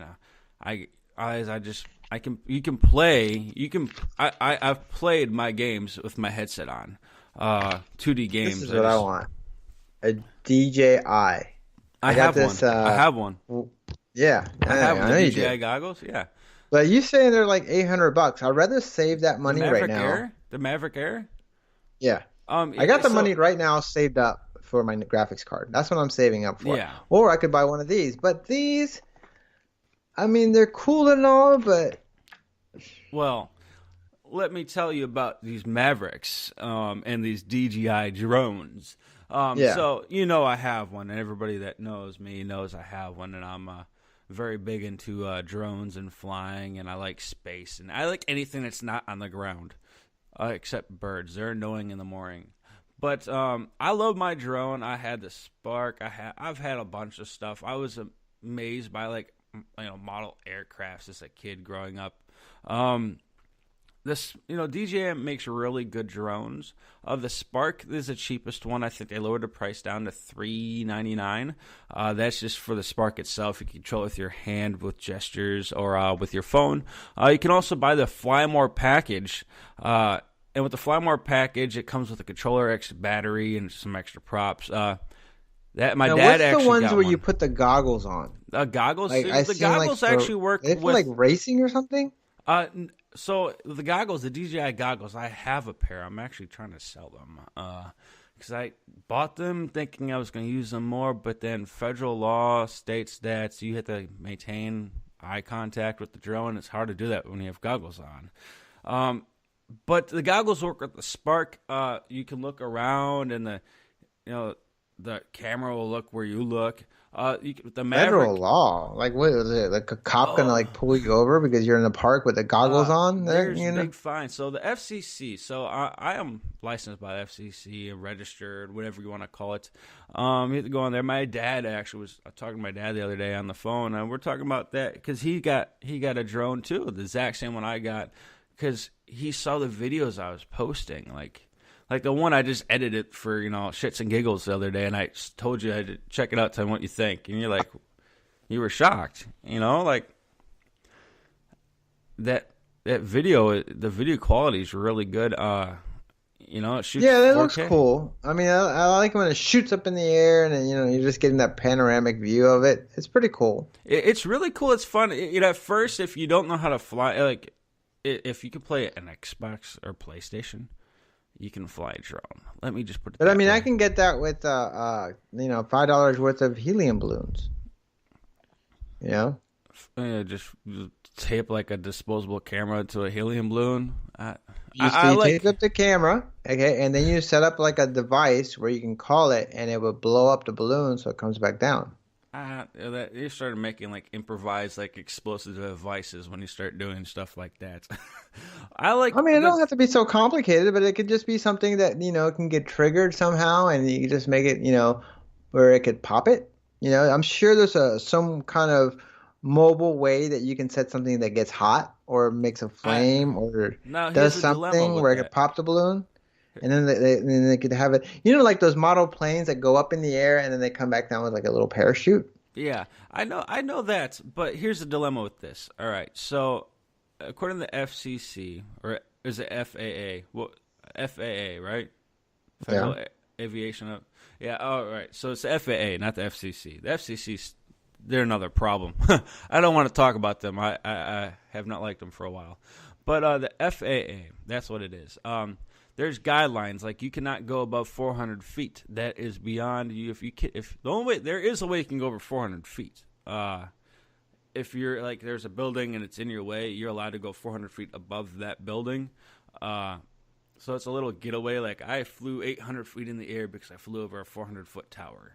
You can play. I've played my games with my headset on. 2D This games. is what I want. A DJI. I got have this. one. I have one. Yeah, I have I the know you DJI do. goggles. Yeah. But you saying they're like $800? I'd rather save that The money right Maverick now. Air. The Maverick Air. Yeah, I got the So money right now saved up for my graphics card. That's what I'm saving up for. yeah. Or I could buy one of these. But these, I mean, they're cool and all, but Well, let me tell you about these Mavericks and these DJI drones. yeah. So I have one, and everybody that knows me knows I have one, and I'm very big into drones and flying, and I like space, and I like anything that's not on the ground, except birds. They're annoying in the morning. But I love my drone. I had the Spark. I've had a bunch of stuff. I was amazed by model aircrafts as a kid growing up. This DJI makes really good drones. The Spark is the cheapest one. I think they lowered the price down to $399. That's just for the Spark itself. You can control it with your hand, with gestures, or with your phone. You can also buy the Fly More package. And with the Fly More package, it comes with a controller, extra battery, and some extra props. That my Now, dad what's the actually ones got where one. you put the goggles on? Goggles. Like I The seen like goggles actually work they for like with. racing or something. So the goggles, the DJI goggles, I have a pair. I'm actually trying to sell them because I bought them thinking I was going to use them more, but then federal law states that you have to maintain eye contact with the drone. It's hard to do that when you have goggles on. But the goggles work with the Spark. You can look around, and the camera will look where you look. The Maverick. Federal law. Like what is it? Like a cop gonna like pull you over because you're in the park with the goggles on? There, There's you know? big fines. So the FCC. So I am licensed by the FCC and registered, whatever you want to call it. You have to go on there. My dad actually was talking to my dad the other day on the phone, and we're talking about that because he got a drone too, the exact same one I got, because he saw the videos I was posting, like the one I just edited for shits and giggles the other day, and I told you I had to check it out, tell me what you think, and you're like, you were shocked, like that video. The video quality is really good. It shoots Yeah, that 4K. looks cool. I mean, I like when it shoots up in the air and then, you're just getting that panoramic view of it. It's pretty cool. It's really cool. It's fun. At first, if you don't know how to fly, if you can play an Xbox or PlayStation, you can fly a drone. Let me just put it But that I mean, way. I can get that with $5 worth of helium balloons. You know? Just tape like a disposable camera to a helium balloon. So I you like. take up the camera, okay, and then you set up like a device where you can call it, and it will blow up the balloon so it comes back down. That you started making like improvised like explosive devices when you start doing stuff like that. I like I mean, it the don't have to be so complicated, but it could just be something that, can get triggered somehow, and you can just make it, where it could pop it. I'm sure there's some kind of mobile way that you can set something that gets hot or makes a I flame or now does here's a dilemma something with where it could that. pop the balloon, and then they could have it. Like those model planes that go up in the air and then they come back down with like a little parachute. Yeah, I know that, but here's the dilemma with this. All right, so according to the FCC or is it FAA? Well, FAA, right? Federal Yeah. Aviation. Yeah. All right. So it's the FAA, not the FCC. The FCC, they're another problem. I don't want to talk about them. I have not liked them for a while, but the FAA, that's what it is. There's guidelines like you cannot go above 400 feet. That is beyond you. If the only way there is a way you can go over 400 feet. If you're like there's a building and it's in your way, you're allowed to go 400 feet above that building. So it's a little getaway. Like I flew 800 feet in the air because I flew over a 400-foot tower.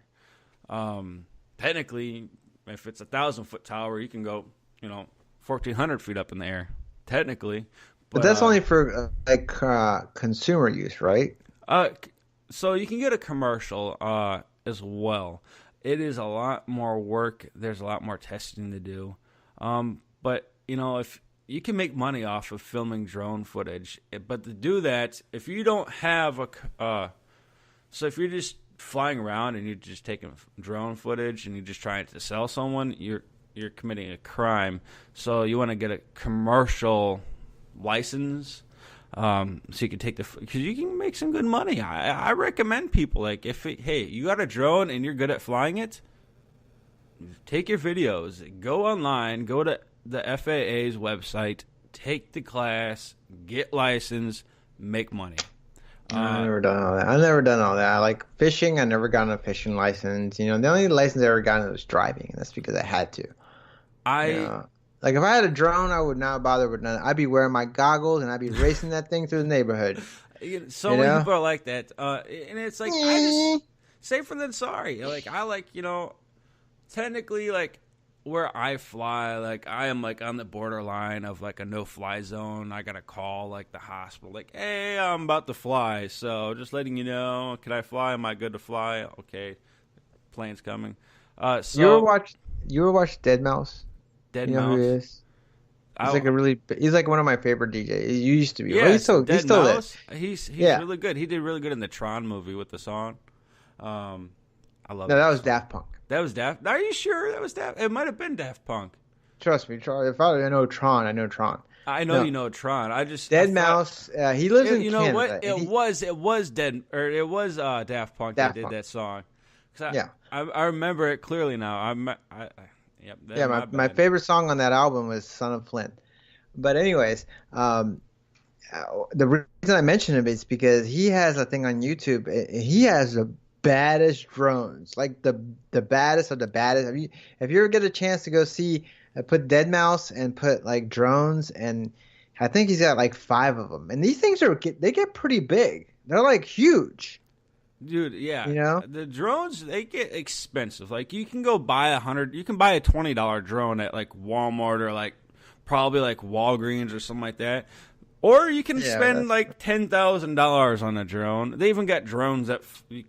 Technically, if it's a 1,000-foot tower, you can go 1,400 feet up in the air. Technically. But that's only for consumer use, right? So you can get a commercial as well. It is a lot more work. There's a lot more testing to do. But if you can make money off of filming drone footage, but to do that, if you don't have so if you're just flying around and you're just taking drone footage and you're just trying to sell someone, you're committing a crime. So you want to get a commercial license, so you can take because you can make some good money. I recommend people like hey, you got a drone and you're good at flying it, take your videos, go online, go to the FAA's website, take the class, get licensed, make money. I've never done all that. I've never done all that. I like fishing. I never gotten a fishing license. The only license I ever gotten was driving, and that's because I had to. Like if I had a drone, I would not bother with none. I'd be wearing my goggles and I'd be racing that thing through the neighborhood. So many people are like that, and it's like I just safer than sorry. Like I technically like where I fly, like I am like on the borderline of like a no-fly zone. I gotta call like the hospital, like, hey, I'm about to fly, so just letting you know, can I fly? Am I good to fly? Okay, plane's coming. So you ever watch Dead Mouse? Dead You know Mouse. who he is? He's like one of my favorite DJs. He used to be. Yeah, Well, he's still Mouse. there. He's Yeah. really good. He did really good in the Tron movie with the song. I love. No, that was song. Daft Punk. That was Daft. Are you sure that was Daft? It might have been Daft Punk. Trust me, if I know Tron, I know Tron. I know you know Tron. Dead Mouse. He lives in you Canada. know what? It was Daft Punk that did that song. Yeah. I remember it clearly now. Yep. My favorite song on that album was "Son of Flint." But anyways, the reason I mention him is because he has a thing on YouTube. He has the baddest drones, like the baddest of the baddest. If you ever get a chance to go see, put Dead Mouse and put like drones, and I think he's got like 5 of them. And these things they get pretty big. They're like huge. Dude, yeah. The drones, they get expensive. Like you can go buy you can buy a $20 drone at like Walmart or like probably like Walgreens or something like that. Or you can spend like $10,000 on a drone. They even got drones that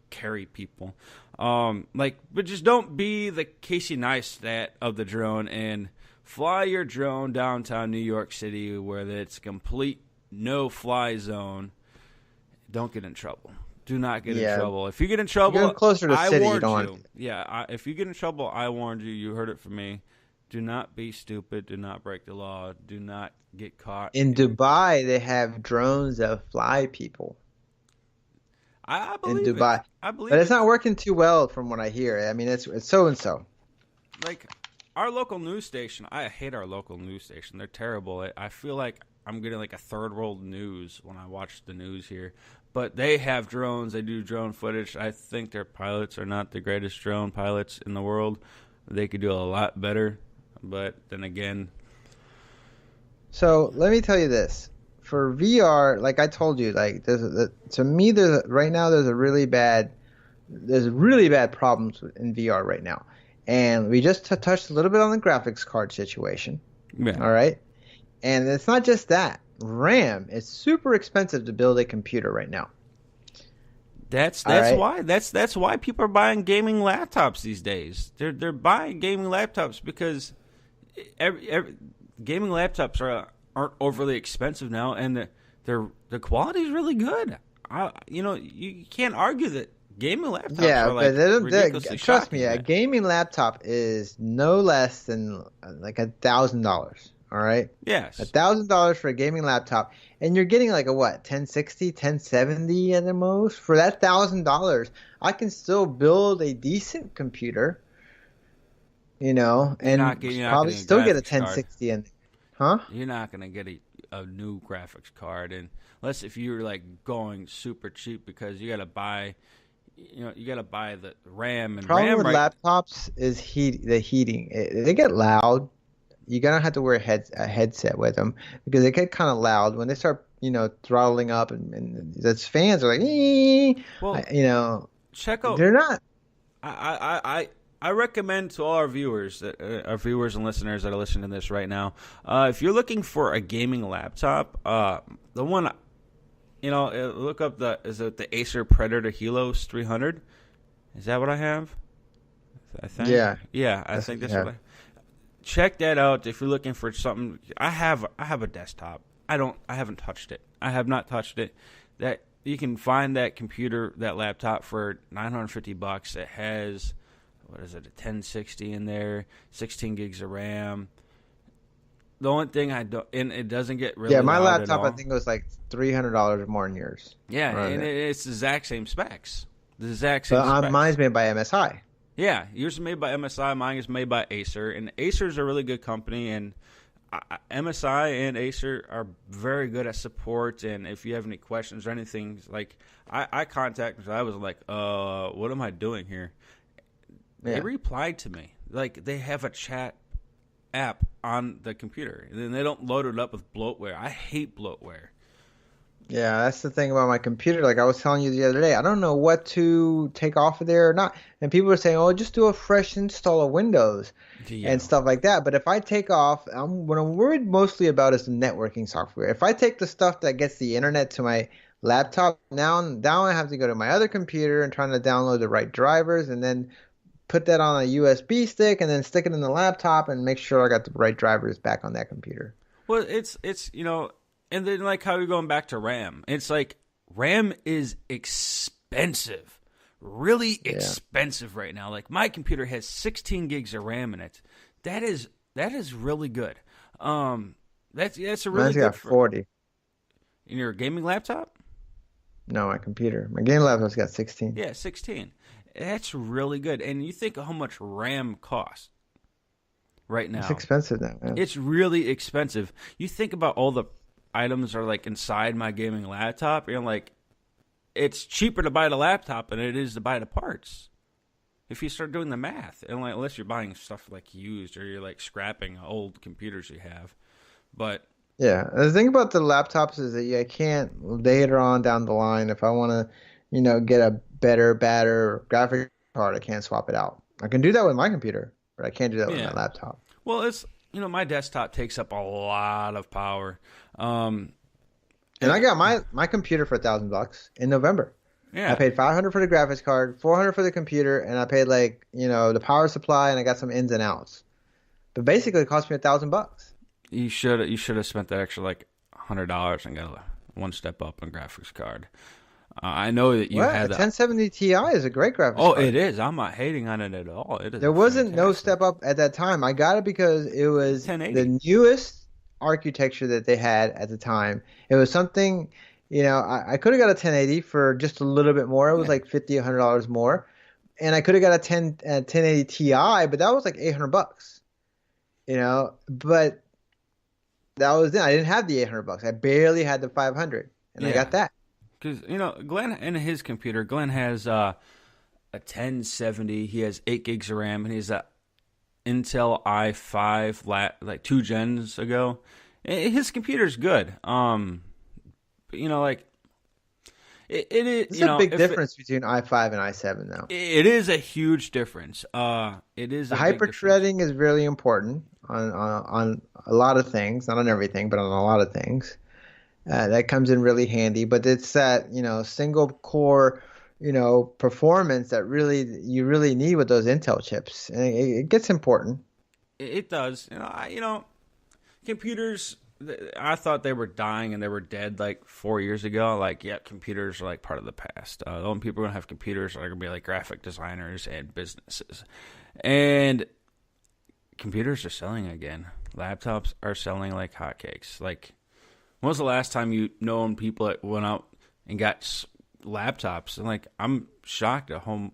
carry people. But just don't be the Casey Neistat of the drone and fly your drone downtown New York City where it's complete no-fly zone. Don't get in trouble. Do not get in trouble. If you get in trouble, you're closer to I city, warned you don't you. want to. Yeah, if you get in trouble, I warned you. You heard it from me. Do not be stupid. Do not break the law. Do not get caught. In Dubai, they have drones that fly people. I believe in Dubai. It. I believe but it's not working too well from what I hear. I mean, it's so and so. Like our local news station, I hate our local news station. They're terrible. I feel like I'm getting like a third world news when I watch the news here. But they have drones. They do drone footage. I think their pilots are not the greatest drone pilots in the world. They could do a lot better. But then again, So let me tell you this. For VR, like I told you, like to me, right now there's really bad problems in VR right now, and we just touched a little bit on the graphics card situation. yeah. All right, and it's not just that. RAM is super expensive to build a computer right now. That's All right. why that's why people are buying gaming laptops these days. They're buying gaming laptops because every gaming laptops aren't overly expensive now, and the quality is really good. You can't argue that gaming laptops Yeah, are like but ridiculously trust me, shocking. a gaming laptop is no less than like $1,000. All right, Yes. $1,000 for a gaming laptop, and you're getting like a what, 1060, 1070 at the most. For that $1,000, I can still build a decent computer, and You're not probably getting a still get a graphics card. 1060 in, huh? You're not gonna get a new graphics card, and unless if you're like going super cheap because you gotta buy the RAM and Problem RAM with right. laptops is the heating. They get loud. You're gonna have to wear a headset with them because they get kind of loud when they start, throttling up, and those fans are like, Well, check out. they're not. I recommend to all our viewers, our viewers and listeners that are listening to this right now, if you're looking for a gaming laptop, the one, look up is it the Acer Predator Helios 300? Is that what I have? I think. Yeah, I think that's what check that out if you're looking for something. I have a desktop. I haven't touched it. I have not touched it. That you can find that laptop for $950. It has, what is it, a 1060 in there, 16 gigs of RAM. The only thing and it doesn't get really My loud laptop at all. I think it was like $300 more than yours. Yeah, and it's the exact same specs. The exact same specs. Mine's made by MSI. Yeah, yours is made by MSI. Mine is made by Acer, and Acer's a really good company. And MSI and Acer are very good at support. And if you have any questions or anything, like I contacted, I was like, what am I doing here? Yeah. They replied to me. Like they have a chat app on the computer, and then they don't load it up with bloatware. I hate bloatware. Yeah, that's the thing about my computer. Like I was telling you the other day, I don't know what to take off of there or not. And people are saying, "Oh, just do a fresh install of Windows and stuff like that." But if I take off, what I'm worried mostly about is the networking software. If I take the stuff that gets the internet to my laptop, now I have to go to my other computer and trying to download the right drivers and then put that on a USB stick and then stick it in the laptop and make sure I got the right drivers back on that computer. Well, it's and then like how you're going back to RAM. It's like RAM is expensive. Really expensive right now. Like my computer has 16 gigs of RAM in it. That is really good. That's a really Mine's good got 40. In your gaming laptop? No, my computer. My gaming laptop's got 16. Yeah, 16. That's really good. And you think of how much RAM costs right now. It's expensive now, man. It's really expensive. You think about all the items are like inside my gaming laptop, and like it's cheaper to buy the laptop than it is to buy the parts. If you start doing the math, and like unless you're buying stuff like used or you're like scrapping old computers you have, but yeah, the thing about the laptops is that I can't later on down the line if I want to, get a better graphic card, I can't swap it out. I can do that with my computer, but I can't do that with my laptop. Well, it's my desktop takes up a lot of power. And I got my computer for $1,000 in November. Yeah, I paid $500 for the graphics card, $400 for the computer, and I paid the power supply, and I got some ins and outs. But basically, it cost me $1,000. You should have spent that extra like $100 and got one step up on graphics card. I know that you had a 1070 Ti is a great graphics card. Oh, it is. I'm not hating on it at all. It is. There wasn't no step up at that time. I got it because it was 1080. the newest architecture that they had at the time. It was something, I could have got a 1080 for just a little bit more. It was like $50, $100 more. And I could have got a 1080 Ti, but that was like $800. But that was it. I didn't have the $800. I barely had the 500, and I got that. Because Glenn in his computer, Glenn has a 1070. He has 8 gigs of RAM, and he's a Intel i5 like 2 gens ago. His computer's good. You know, like it is. There's You a know, big difference between i5 and i7 though. it is a huge difference. It is The a big difference. hyper-threading is really important on a lot of things, not on everything, but on a lot of things. That comes in really handy, but it's that, single core, performance that you really need with those Intel chips. And it gets important. It does. Computers. I thought they were dying and they were dead like 4 years ago. Like, yeah, computers are like part of the past. The only people who are gonna have computers are gonna be like graphic designers and businesses. And computers are selling again. Laptops are selling like hotcakes. Like, when was the last time you known people that went out and got laptops? And like, I'm shocked at home.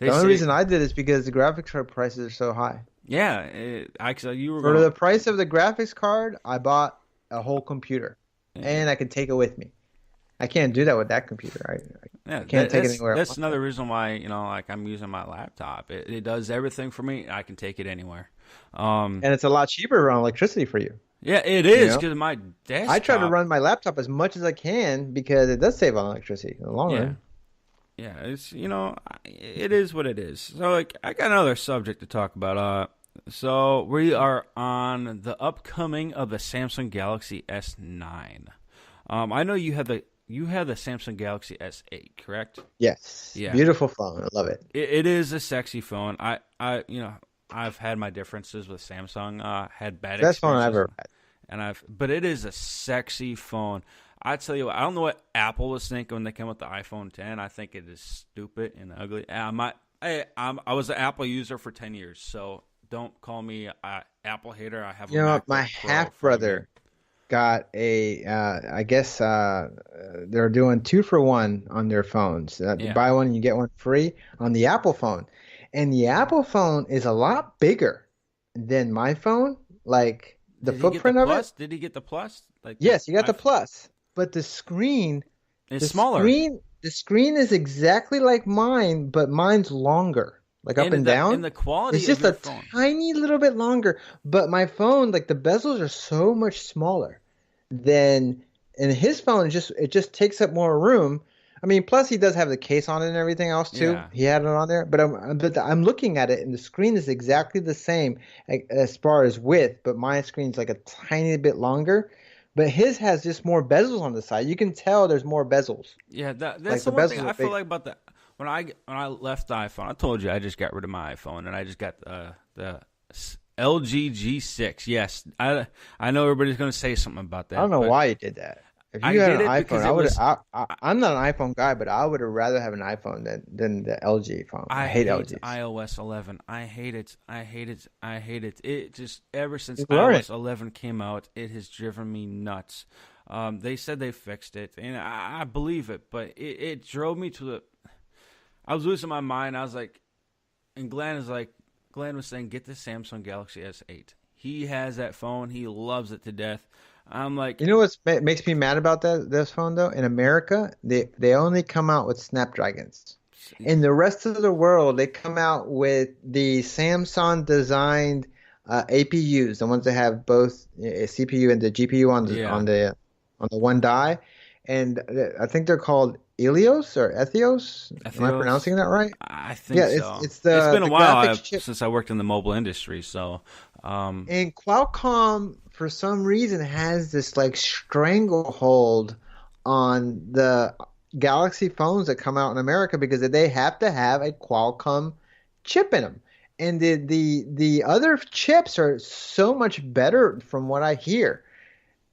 The only reason I did is because the graphics card prices are so high. Yeah, actually, you were For the price of the graphics card, I bought a whole computer, and I can take it with me. I can't do that with that computer. I can't take it anywhere. That's another reason why, like, I'm using my laptop. It does everything for me. I can take it anywhere. And it's a lot cheaper on electricity for you. Yeah, it is, because my desktop. I try to run my laptop as much as I can because it does save on electricity in the long run. Yeah, it's, it is what it is. So, like, I got another subject to talk about. So we are on the upcoming of the Samsung Galaxy S9. I know you have the Samsung Galaxy S8, correct? Yes. Yeah. Beautiful phone. I love it. It is a sexy phone. I've had my differences with Samsung. Had bad Best experiences. phone I've ever had. But it is a sexy phone. I tell you what, I don't know what Apple was thinking when they came with the iPhone 10. I think it is stupid and ugly. I was an Apple user for 10 years, so don't call me an Apple hater. I have my half brother got I guess they're doing 2-for-1 on their phones. You buy one and you get one free on the Apple phone. And the Apple phone is a lot bigger than my phone. Like the footprint of it. Did he get the Plus? Yes, you got the Plus. But the screen is smaller. The screen is exactly like mine, but mine's longer. Like up and down. And the quality it's just of your a phone. Tiny little bit longer. But my phone, like the bezels are so much smaller than in his phone. It just takes up more room. I mean, plus he does have the case on it and everything else too. Yeah. He had it on there. But I'm looking at it and the screen is exactly the same as far as width. But my screen's like a tiny bit longer. But his has just more bezels on the side. You can tell there's more bezels. Yeah, that's the one thing I feel like about that. When I left the iPhone, I told you I just got rid of my iPhone and I just got the LG G6. Yes, I know everybody's going to say something about that. I don't know why you did that. If you had an iPhone, I'm not an iPhone guy, but I would have rather have an iPhone than the LG phone. I hate LG. iOS 11. I hate it. It just, ever since iOS 11 came out, it has driven me nuts. They said they fixed it, and I believe it, but it drove me to I was losing my mind. I was like, and Glenn was saying, get the Samsung Galaxy S8. He has that phone. He loves it to death. I'm like, you know what makes me mad about this phone though? In America, they only come out with Snapdragons. In the rest of the world, they come out with the Samsung designed APUs, the ones that have both a CPU and the GPU on the one die, and I think they're called Ilios or Ethios. Am I pronouncing that right? I think so. It's been a while since I worked in the mobile industry, so. And Qualcomm, for some reason, has this like stranglehold on the Galaxy phones that come out in America because they have to have a Qualcomm chip in them. And the other chips are so much better from what I hear.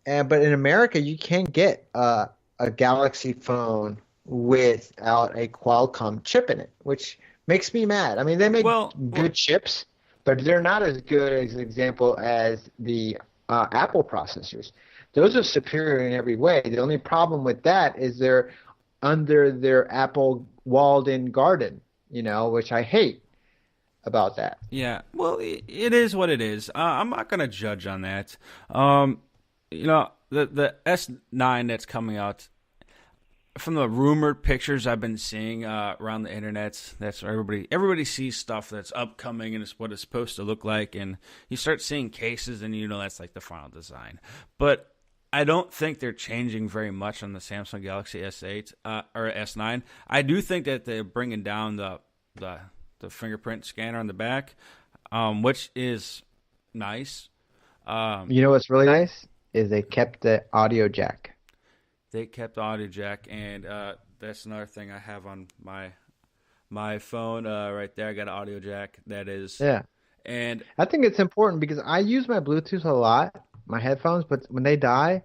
But in America, you can't get a Galaxy phone without a Qualcomm chip in it, which makes me mad. I mean, they make good chips, but they're not as good, as an example, as the Apple processors. Those are superior in every way. The only problem with that is they're under their Apple walled-in garden, which I hate about that. Yeah, well, it is what it is. I'm not going to judge on that. The S9 that's coming out, from the rumored pictures I've been seeing around the internet, that's where everybody sees stuff that's upcoming and it's what it's supposed to look like, and you start seeing cases and that's like the final design. But I don't think they're changing very much on the Samsung Galaxy S8 or S9. I do think that they're bringing down the fingerprint scanner on the back, which is nice. You know what's really nice is they kept the audio jack. They kept the audio jack, and that's another thing I have on my phone right there. I got an audio jack. That is, Yeah. and I think it's important because I use my Bluetooth a lot, my headphones, but when they die,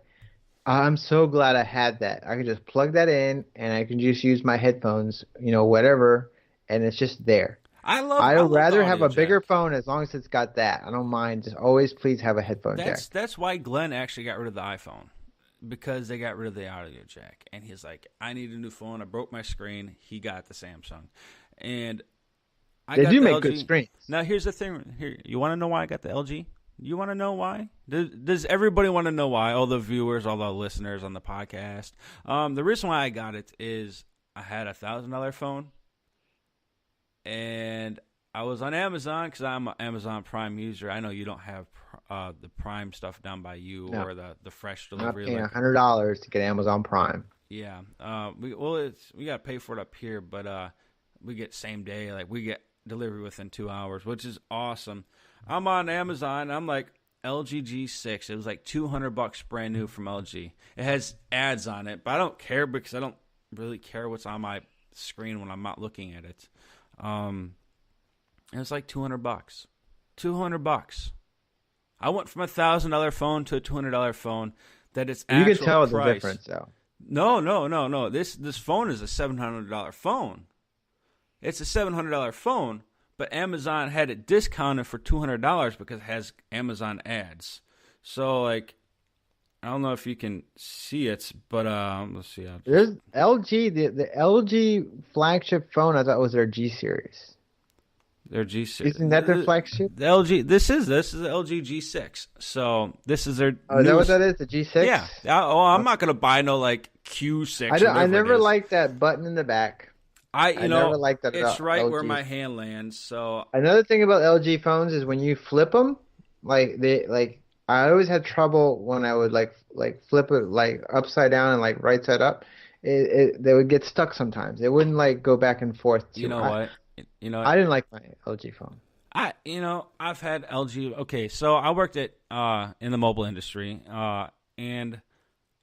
I'm so glad I had that. I can just plug that in and I can just use my headphones, whatever, and it's just there. I I'd love the rather have audio a bigger jack. phone as long as it's got that. I don't mind. Just always please have a headphone jack. That's why Glenn actually got rid of the iPhone, because they got rid of the audio jack, and he's like, I need a new phone. I broke my screen. He got the Samsung, and I They got do the make LG. good screens. Now here's the thing. Here, you want to know why I got the LG? You want to know why? Does everybody want to know why? All the viewers, all the listeners on the podcast. The reason why I got it is I had $1,000 phone, and I was on Amazon because I'm an Amazon Prime user. I know you don't have the Prime stuff down by you, No. or the fresh I'm not delivery. paying Like, $100 to get Amazon Prime. yeah. We got to pay for it up here, but we get same day. Like, we get delivery within 2 hours, which is awesome. I'm on Amazon. I'm like, LG G6. It was like $200 brand new from LG. It has ads on it, but I don't care because I don't really care what's on my screen when I'm not looking at it. It was like $200. $200. I went from $1,000 phone to a $200 phone. That it's You actual can tell the price. difference, though. No. This phone is a $700 phone. It's a $700 phone, but Amazon had it discounted for $200 because it has Amazon ads. So, like, I don't know if you can see it, but let's see. There's LG, the LG flagship phone. I thought was their G series. Their G series. Isn't that their flagship? The LG. This is the LG G6. So this is their. Oh, is that what newest- that is? The G6? Yeah. I'm not gonna buy no like Q6. I never liked that button in the back. I never liked that It's about right where LG. my hand lands. So Another thing about LG phones is when you flip them, I always had trouble when I would like flip it like upside down and like right side up. They would get stuck sometimes. It wouldn't like go back and forth. you know what? I didn't like my LG phone. I've had LG. Okay, so I worked at in the mobile industry, and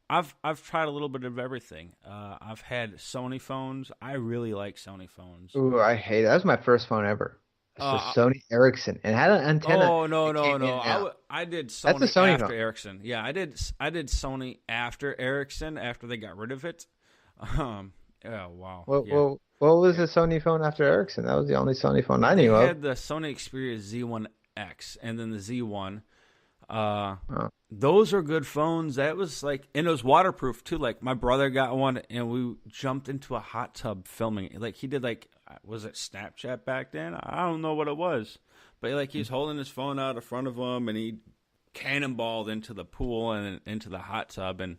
I've tried a little bit of everything. I've had Sony phones. I really like Sony phones. Ooh, I hate it. That was my first phone ever. It's a Sony Ericsson and it had an antenna. Oh no. that came in and out. I did Sony That's a Sony after phone. Ericsson. Yeah, I did Sony after Ericsson after they got rid of it. Oh wow. Yeah. What was the Sony phone after Ericsson? That was the only Sony phone I They knew of. had the Sony Xperia Z1X and then the Z1. Oh. Those are good phones. That was like, and it was waterproof too. Like my brother got one, and we jumped into a hot tub filming. Like he did, like, was it Snapchat back then? I don't know what it was, but like he was holding his phone out in front of him, and he cannonballed into the pool and into the hot tub, and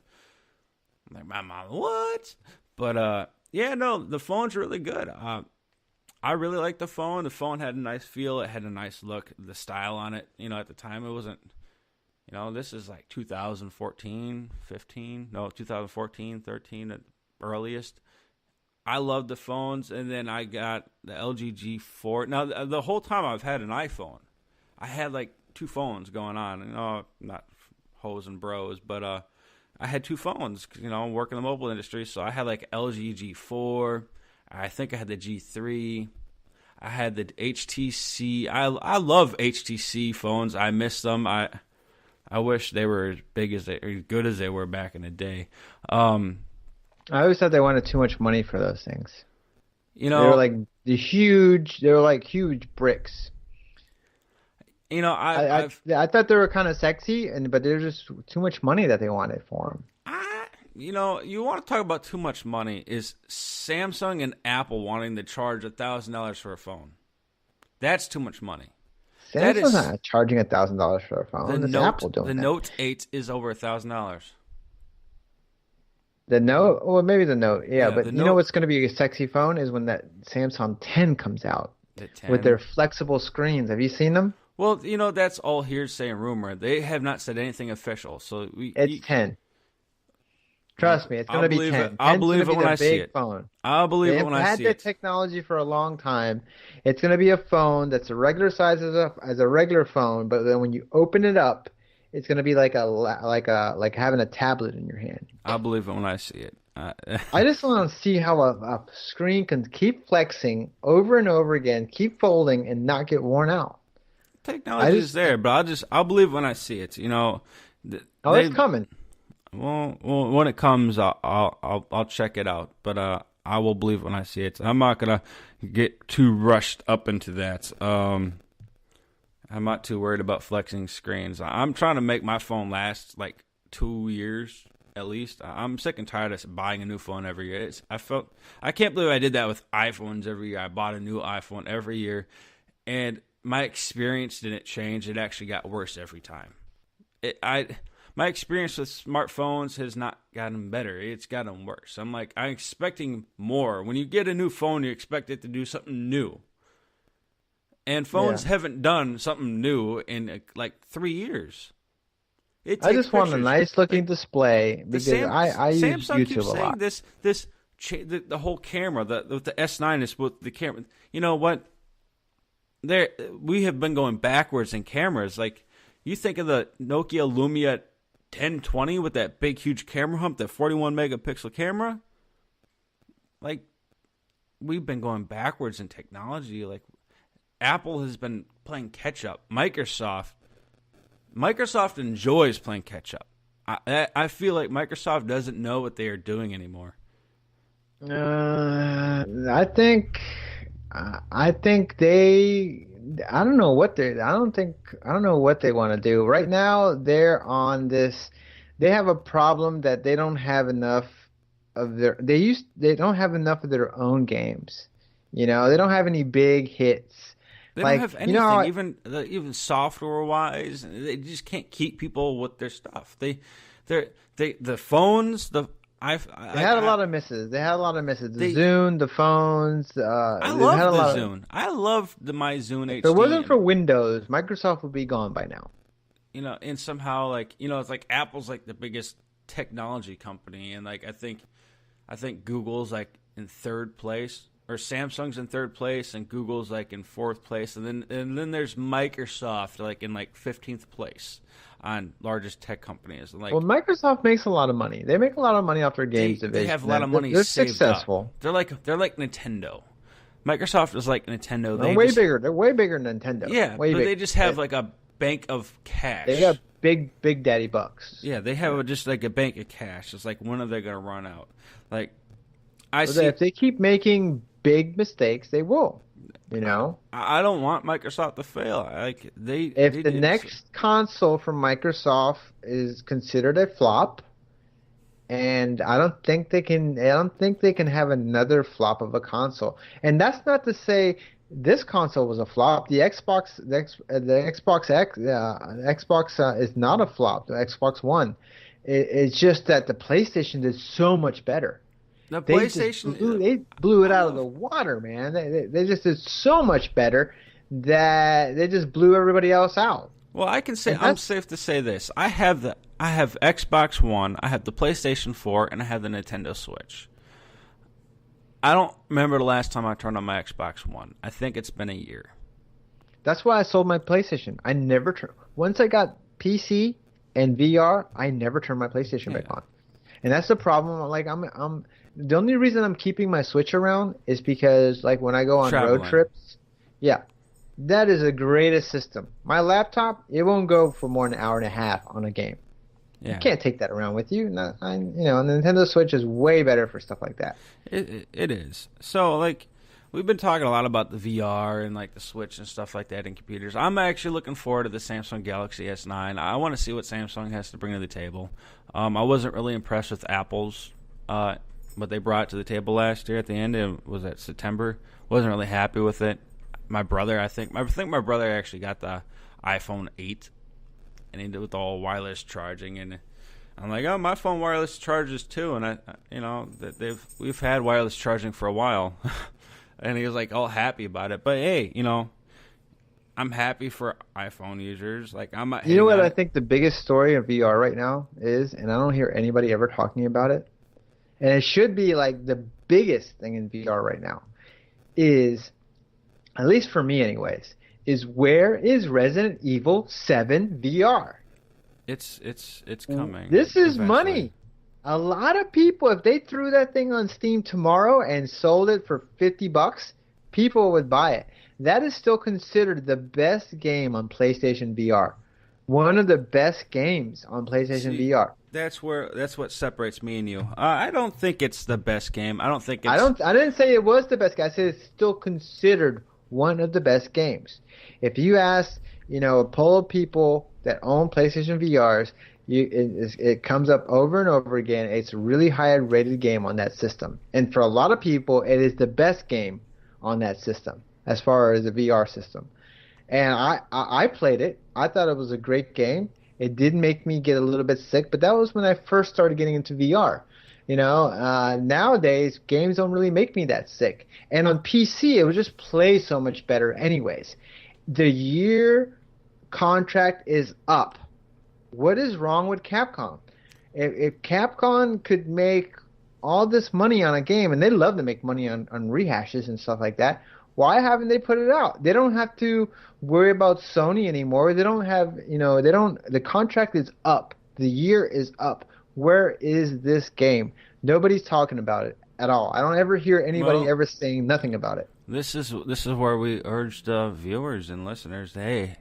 I'm like, my mom, what? But yeah, no, the phone's really good. I really like the phone. The phone had a nice feel. It had a nice look. The style on it, at the time it wasn't. This is like 2014, 15, no, 2014, 13 at earliest. I loved the phones, and then I got the LG G4. Now, the whole time I've had an iPhone. I had like two phones going on. Not hoes and bros, but I had two phones, working in the mobile industry. So I had like LG G4. I think I had the G3. I had the HTC. I love HTC phones. I miss them. I wish they were as big as as good as they were back in the day. I always thought they wanted too much money for those things. They were like huge bricks. I thought they were kind of sexy, but they're just too much money that they wanted for them. You want to talk about too much money is Samsung and Apple wanting to charge $1,000 for a phone. That's too much money. Samsung's not charging $1,000 for a phone. Apple doing the that. Note 8 is over $1,000. The Note, or maybe the Note, yeah. Yeah, the But you know Note, what's going to be a sexy phone is when that Samsung 10 comes out the with their 10. flexible screens. Have you seen them? Well, that's all hearsay and rumor. They have not said anything official. So It's 10. well, Trust me, it's going I'll to be believe it. 10. I'll 10's going to believe it be when the I see big it. phone. I'll believe it when They've I had see that it. technology for a long time. It's going to be a phone that's a regular size as a regular phone, but then when you open it up, it's going to be like like having a tablet in your hand. I'll believe it when I see it. I just want to see how a screen can keep flexing over and over again, keep folding and not get worn out. I Technology is just, there, but I'll believe it when I see it. oh, it's They coming. well, when it comes, I'll check it out. But I will believe it when I see it. I'm not gonna get too rushed up into that. I'm not too worried about flexing screens. I'm trying to make my phone last like 2 years at least. I'm sick and tired of buying a new phone every year. I can't believe I did that with iPhones every year. I bought a new iPhone every year, and my experience didn't change. It actually got worse every time. My experience with smartphones has not gotten better. It's gotten worse. I'm expecting more. When you get a new phone, you expect it to do something new. And Yeah. phones haven't done something new in like 3 years. It I takes just want a pictures. nice looking display The because I use Samsung keeps YouTube a saying lot. the whole camera, the S9 is with the camera. You know what? We have been going backwards in cameras. Like, you think of the Nokia Lumia 1020 with that big huge camera hump, that 41 megapixel camera. Like, we've been going backwards in technology. Like, Apple has been playing catch up. Microsoft enjoys playing catch up. I feel like Microsoft doesn't know what they are doing anymore. I think I think they I don't know what they I don't know what they want to do. Right now they're on this they have a problem that they don't have enough of they don't have enough of their own games. You know, they don't have any big hits. They don't Like, have you know anything, how even software wise. They just can't keep people with their stuff. The phones, they had a lot of misses. They had a lot of misses. The they Zune, the phones, I they've had love a the lot of Zune. I love my Zune if it HD, wasn't for Windows, Microsoft would be gone by now. and somehow, like, it's like Apple's like the biggest technology company, and like I think Google's like in third place, or Samsung's in third place, and Google's like in fourth place, and then there's Microsoft like in like 15th place on largest tech companies. Like, Well, Microsoft makes a lot of money. They make a lot of money off their games they division. have a lot of money They're saved up. successful. They're like Nintendo. Microsoft is like Nintendo. They're They way just bigger. They're way bigger than Nintendo. Yeah, Way but bigger. they just have like a bank of They got cash. big daddy bucks. Yeah, they have just like a bank of cash. It's like, when are they going to run out? Like, I But see. if they keep making big mistakes, they will. You know, I don't want Microsoft to fail. Like, if they the did. next console from Microsoft is considered a flop, and I don't think they can have another flop of a console. And that's not to say this console was a flop. The Xbox X, the Xbox is not a flop. The Xbox One, it's just that the PlayStation did so much better. The They PlayStation. they blew it I out of the love. water, man. They just did so much better that they just blew everybody else out. Well, I can say, And I'm that's safe to say this. I have Xbox One, I have the PlayStation 4, and I have the Nintendo Switch. I don't remember the last time I turned on my Xbox One. I think it's been a year. That's why I sold my PlayStation. I never once I got PC and VR, I never turned my PlayStation back Yeah. on. And that's the problem. Like I'm the only reason I'm keeping my Switch around is because like when I go on road Traveling. trips, yeah, that is the greatest system. My laptop, it won't go for more than an hour and a half on a game. You Yeah. can't take that around with you. No, and the Nintendo Switch is way better for stuff like that. It is. So, like, we've been talking a lot about the VR and like the Switch and stuff like that in computers. I'm actually looking forward to the Samsung Galaxy S9. I want to see what Samsung has to bring to the table. I wasn't really impressed with Apple's what they brought to the table last year at the end. It was that September. Wasn't really happy with it. My brother, I think my brother actually got the iPhone 8, and he did with all wireless charging, and I'm like, oh, my phone wireless charges too, and we've had wireless charging for a while, and he was like all happy about it. But hey, I'm happy for iPhone users. Like I'm not You know hating what on I it. think the biggest story of VR right now is, and I don't hear anybody ever talking about it, and it should be like the biggest thing in VR right now, is, at least for me anyways, is where is Resident Evil 7 VR? It's coming This is eventually. money. A lot of people, if they threw that thing on Steam tomorrow and sold it for $50, people would buy it. That is still considered the best game on PlayStation VR. One of the best games on PlayStation See, VR. that's what separates me and you. I don't think it's the best game. I don't think I it's. don't I didn't say it was the best game. I said it's still considered one of the best games. If you ask, a poll of people that own PlayStation VRs, it comes up over and over again. It's a really high rated game on that system. And for a lot of people, it is the best game on that system as far as the VR system. And I played it. I thought it was a great game. It did make me get a little bit sick, but that was when I first started getting into VR. Nowadays games don't really make me that sick. And on PC, it would just play so much better anyways. The year contract is up. What is wrong with Capcom? If Capcom could make all this money on a game, and they love to make money on rehashes and stuff like that, why haven't they put it out? They don't have to worry about Sony anymore. They don't have, the contract is up. The year is up. Where is this game? Nobody's talking about it at all. I don't ever hear anybody Well, ever saying nothing about it. this is where we urged viewers and listeners, hey,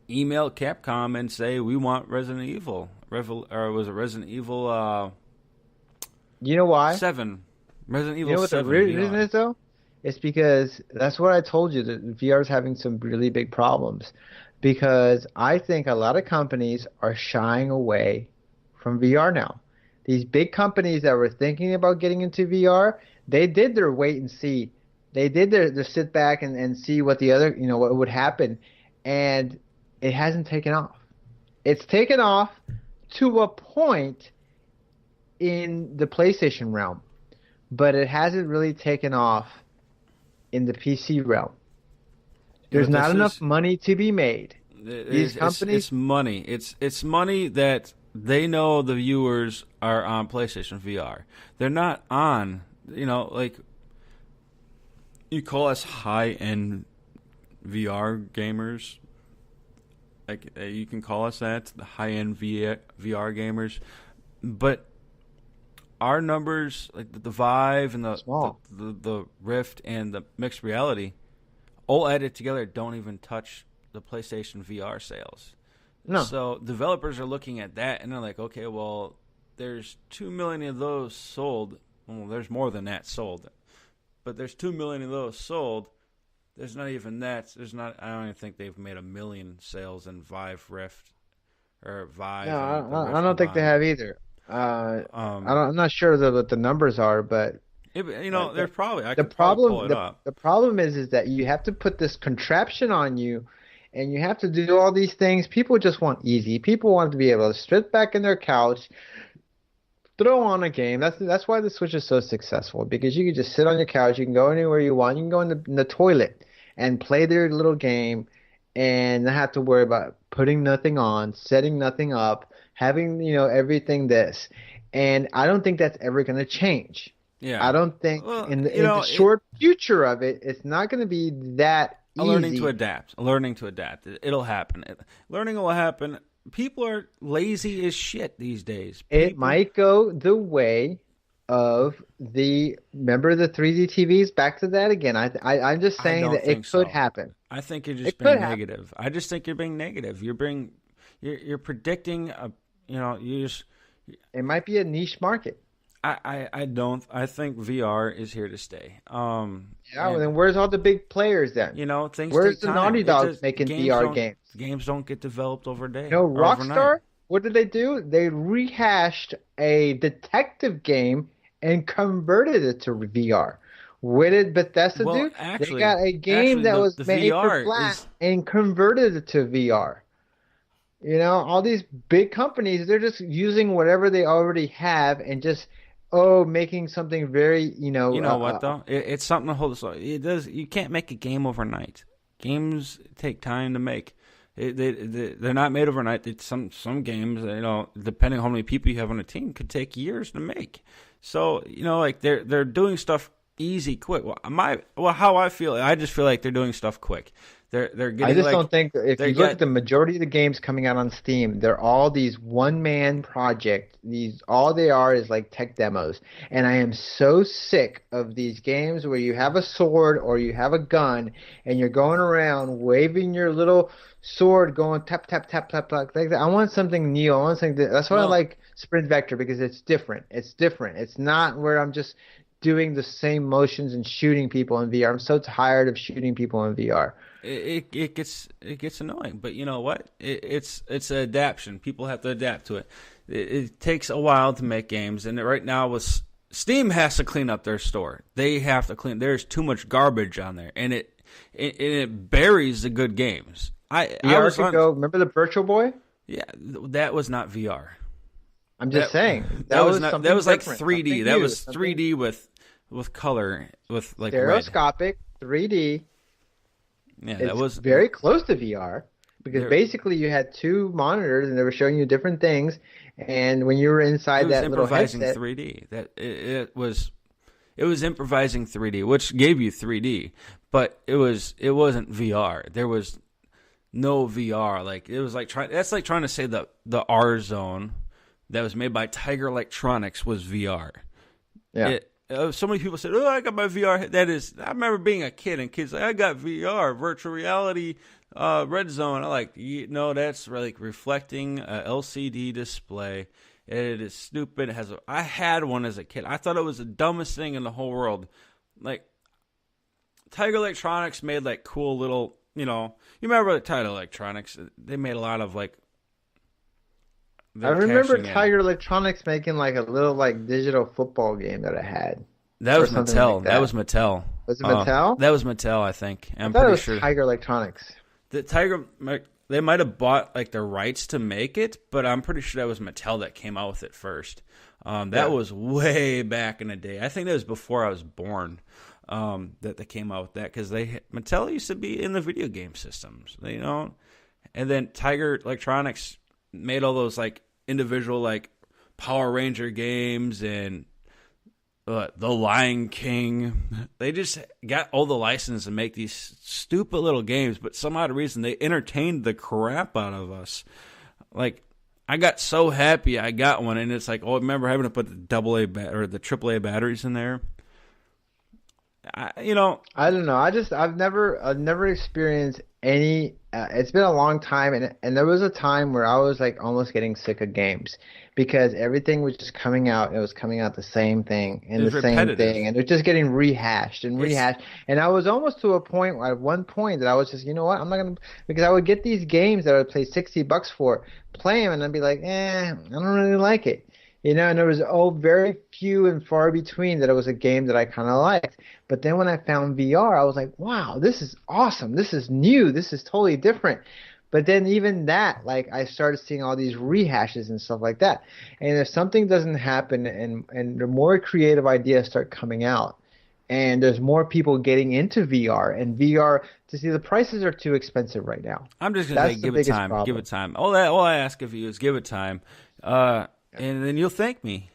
email Capcom and say we want Resident Evil. Or was it Resident Evil You know why? 7? Resident You Evil know what the 7 reason VR. is though? It's because that's what I told you that VR is having some really big problems. Because I think a lot of companies are shying away from VR now. These big companies that were thinking about getting into VR, they did their wait and see. They did their sit back and see what the other, what would happen. And it hasn't taken off. It's taken off to a point in the PlayStation realm, but it hasn't really taken off in the PC realm. There's But not this enough is money to be made. These it's companies, money. It's money that they know the viewers are on PlayStation VR. They're not on, like you call us high end VR gamers. Like you can call us that, the high end VR gamers, but our numbers, like the Vive and small. the Rift and the mixed reality, all added together don't even touch the PlayStation VR sales. No. So developers are looking at that and they're like, okay, well, there's 2 million of those sold. Well, there's more than that sold, but there's 2 million of those sold. There's not even that. There's not. I don't even think they've made 1 million sales in Vive Rift or Vive No, and the I Rift don't think they combined. have either. Um, I'm not sure what the numbers are, but there's probably I the could probably pull problem it up. the problem is that you have to put this contraption on you, and you have to do all these things. People just want easy. People want to be able to sit back in their couch, throw on a game. That's why the Switch is so successful, because you can just sit on your couch. You can go anywhere you want. You can go in the toilet and play their little game, and not have to worry about putting nothing on, setting nothing up, having everything this. And I don't think that's ever going to change. I Yeah. don't think Well, in the short future of it, it's not going to be that learning to easy. adapt. Learning to adapt. It'll happen. Learning will happen. People are lazy as shit these days. It People. might go the way of remember the 3D TVs? Back to that again. I'm just I saying don't that think it could so. happen. I think you're just It could being happen. negative. I just think you're being negative. You're predicting. You just. It might be a niche market. I don't. I think VR is here to stay. Yeah, well, And then where's all the big players then? things Where's take the time. Naughty It Dogs just making VR games? games don't get developed over day You know, or overnight. Rockstar, what did they do? They rehashed a detective game and converted it to VR. What did Bethesda Well, do? They got a game actually, that was the made for VR flat is and converted it to VR. All these big companies, they're just using whatever they already have and just, making something very, You know what though? It's something to hold us. It does. You can't make a game overnight. Games take time to make. They're not made overnight. Some games, depending on how many people you have on a team, could take years to make. So like they're doing stuff easy, quick. How I feel, I just feel like they're doing stuff quick. They're I getting just like don't think if they you look at get the majority of the games coming out on Steam, they're all these one-man project. These all they are is like tech demos. And I am so sick of these games where you have a sword or you have a gun and you're going around waving your little sword going tap tap tap tap like that. I want something new. I want something that's why I well. like Sprint Vector because it's different. It's different. It's not where I'm just doing the same motions and shooting people in VR. I'm so tired of shooting people in VR. It gets annoying, but you know what? It's an adaptation. People have to adapt to it. It takes a while to make games, and right now with Steam has to clean up their store. They have to clean. There's too much garbage on there, and it buries the good games. I VR was could on. go. Remember the Virtual Boy? Yeah, that was not VR. I'm That just saying that that was was not. That something was like different, 3D. something That new, was something 3D with color with like red. stereoscopic, 3D. Yeah, that It's was. very close to VR because There, basically you had two monitors and they were showing you different things. And when you were it inside was that little improvising headset, 3D. It was improvising 3D, which gave you 3D, but it wasn't VR. There was no VR. Like it was like trying to say the R Zone that was made by Tiger Electronics was VR. yeah. So many people said, "Oh, I got my VR." That is, I remember being a kid and kids like, "I got VR, virtual reality, red zone." I like, no, that's like reflecting a LCD display. It is stupid. I had one as a kid. I thought it was the dumbest thing in the whole world. Like Tiger Electronics made like cool little, you remember Tiger Electronics? They made a lot of like I they're remember cashing in. Tiger Electronics making like a little like digital football game that I had That or was something like Mattel. That was that. Mattel. Was it Mattel? That was Mattel, I think. I I'm thought it pretty was sure. Tiger Electronics. The Tiger, they might have bought like the rights to make it, but I'm pretty sure that was Mattel that came out with it first. That Yeah. was way back in the day. I think that was before I was born. That they came out with that because Mattel used to be in the video game systems, and then Tiger Electronics made all those like individual like Power Ranger games and The Lion King. They just got all the license to make these stupid little games, but some odd reason they entertained the crap out of us. Like I got so happy I got one, and it's like, oh, I remember having to put the or the AAA batteries in there. I don't know. I've never experienced any. It's been a long time, and there was a time where I was like almost getting sick of games because everything was just coming out. It was coming out the same thing It and the was same repetitive. thing, and it was just getting rehashed and It's rehashed. And I was almost to a point, at one point, that I was just, you know what? I'm not gonna because I would get these games that I would pay $60 for, play them, and I'd be like, I don't really like it. And there was very few and far between that it was a game that I kind of liked. But then when I found VR, I was like, wow, this is awesome. This is new. This is totally different. But then even that, like I started seeing all these rehashes and stuff like that. And if something doesn't happen and the more creative ideas start coming out and there's more people getting into VR and VR to see the prices are too expensive right now. I'm just gonna say, That's the give it biggest time. Give problem. it time. All I ask of you is give it time, and then you'll thank me.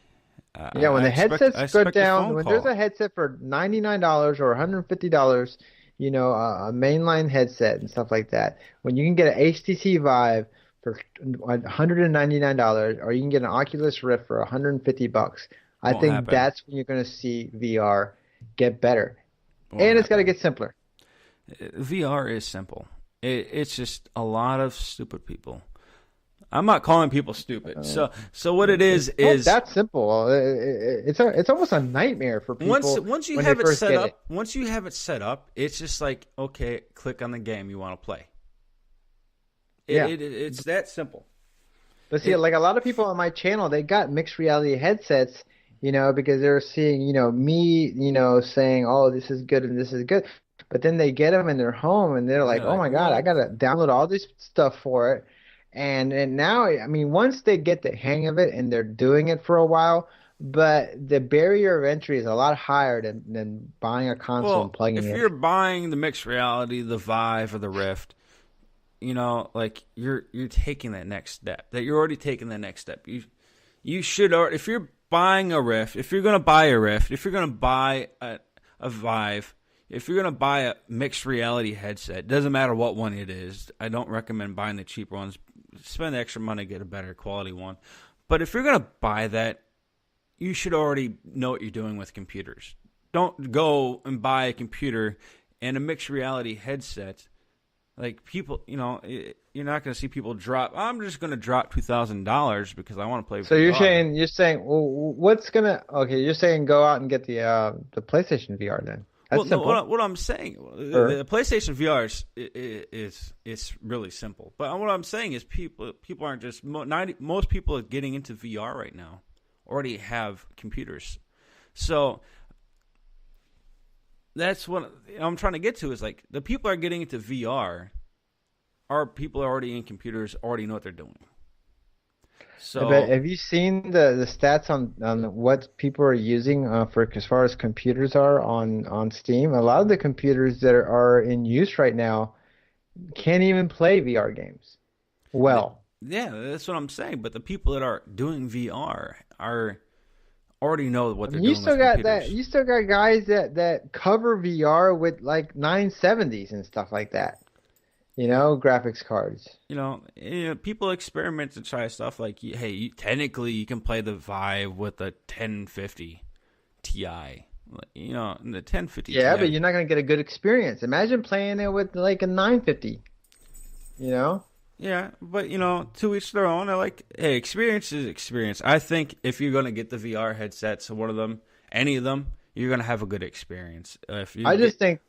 Yeah, when I the expect headsets I go expect a down, phone when there's call. a headset for $99 or $150, a mainline headset and stuff like that, when you can get an HTC Vive for $199 or you can get an Oculus Rift for $150, I Won't think happen. that's when you're going to see VR get better. Won't And it's got to happen. get simpler. VR is simple. It's just a lot of stupid people. I'm not calling people stupid. Uh, So what it it's not is that simple. It's almost a nightmare for people once you when they have it first set get it. up, it's just like, okay, click on the game you want to play. Yeah. It's that simple. But see, It like a lot of people on my channel, they got mixed reality headsets, because they're seeing, me, saying, "Oh, this is good and this is good," but then they get them in their home and they're and like, they're "Oh like, my God, I nope. gotta download all this stuff for it," And now, I mean, once they get the hang of it and they're doing it for a while, but the barrier of entry is a lot higher than buying a console and Well, plugging if it you're in. buying the mixed reality, the Vive or the Rift, like you're taking that next step. That you're already taking the next step. You should, or if you're buying a Rift, if you're gonna buy a Rift, if you're gonna buy a Vive, if you're gonna buy a mixed reality headset, doesn't matter what one it is. I don't recommend buying the cheaper ones. Spend the extra money, get a better quality one. But if you're gonna buy that, you should already know what you're doing with computers. Don't go and buy a computer and a mixed reality headset. Like people, you're not going to see people drop. I'm just going to drop $2,000 because I want to play So you're VR. saying you're saying well, what's gonna okay? You're saying go out and get the PlayStation VR then. Well, That's no, simple. what I'm saying, Or the PlayStation VR is it's really simple. But what I'm saying is people aren't just 90. Most people are getting into VR right now. Already have computers, so that's what I'm trying to get to. Is like the people are getting into VR are people already in computers, already know what they're doing. but So have you seen the stats on what people are using for as far as computers are on Steam? A lot of the computers that are in use right now can't even play VR games. th- Well, yeah, that's what I'm saying. But the people that are doing VR are already know what I they're mean, you doing still with got that. computers. You still got guys that cover VR with like 970s and stuff like that. Graphics cards. People experiment to try stuff like, hey, technically you can play the Vive with a 1050 Ti. And the 1050 Yeah, but Ti. you're not gonna get a good experience. Imagine playing it with like a 950. You know? Yeah, but to each their own. I like, hey, experience is experience. I think if you're gonna get the VR headsets, one of them, any of them, you're gonna have a good experience. If you I get, just think,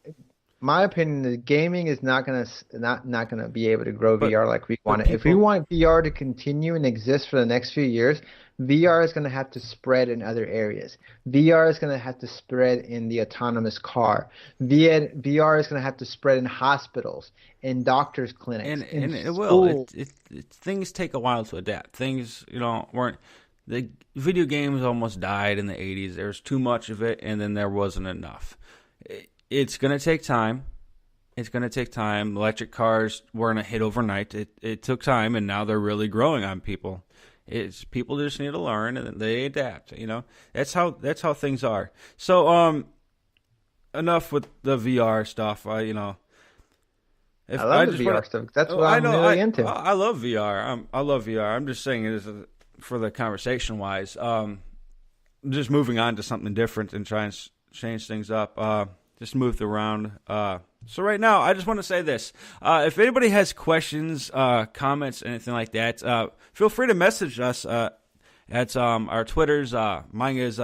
my opinion is gaming is not gonna be able to grow but VR like we but want it. If we people, want VR to continue and exist for the next few years, VR is gonna have to spread in other areas. VR is gonna have to spread in the autonomous car. VR is gonna have to spread in hospitals, in doctors' clinics, in and it will. schools. Things take a while to adapt. Things weren't. The video games almost died in the 80s. There was too much of it, and then there wasn't enough. It's gonna take time. It's going to take time. Electric cars weren't a hit overnight. It took time, and now they're really growing on people. It's people just need to learn, and they adapt. That's how things are. So enough with the VR stuff. I If love I the just want VR to, stuff. That's oh, what I I'm know really into. I love VR. I love VR. I'm just saying it is for the conversation wise. Just moving on to something different and trying to change things up. Just moved around. So right now, I just want to say this. If anybody has questions, comments, anything like that, feel free to message us at our Twitters. Mine is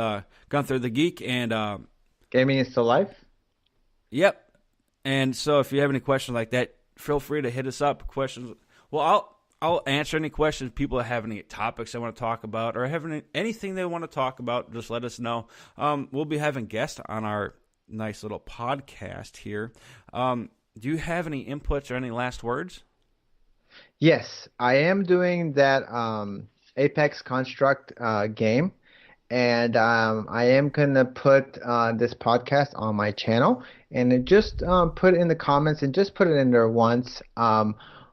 Gunther the Geek, and Gaming is still life. yep. And so if you have any questions like that, feel free to hit us up. Questions. Well, I'll answer any questions. People have any topics they want to talk about or have anything they want to talk about, just let us know. We'll be having guests on our nice little podcast here. Do you have any inputs or any last words? Yes, I am doing that Apex Construct game, and I am gonna put this podcast on my channel, and just put it in the comments and just put it in there once.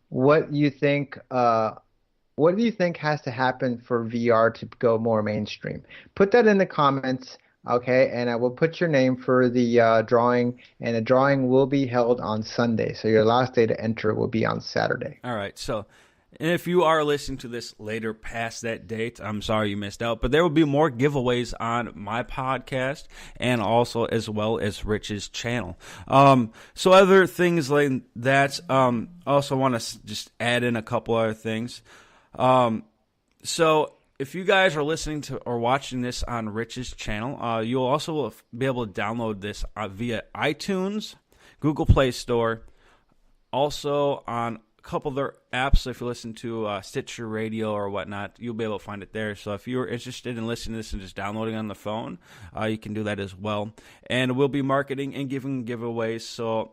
What you think? What do you think has to happen for VR to go more mainstream? Put that in the comments, okay? And I will put your name for the drawing, and the drawing will be held on Sunday. So your last day to enter will be on Saturday. All right. So, and if you are listening to this later past that date, I'm sorry you missed out, but there will be more giveaways on my podcast and also as well as Rich's channel. So other things like that, also want to just add in a couple other things. So if you guys are listening to or watching this on Rich's channel, you'll also be able to download this via iTunes, Google Play Store, also on a couple other apps. So if you listen to Stitcher Radio or whatnot, you'll be able to find it there. So if you're interested in listening to this and just downloading on the phone, you can do that as well. And we'll be marketing and giving giveaways. So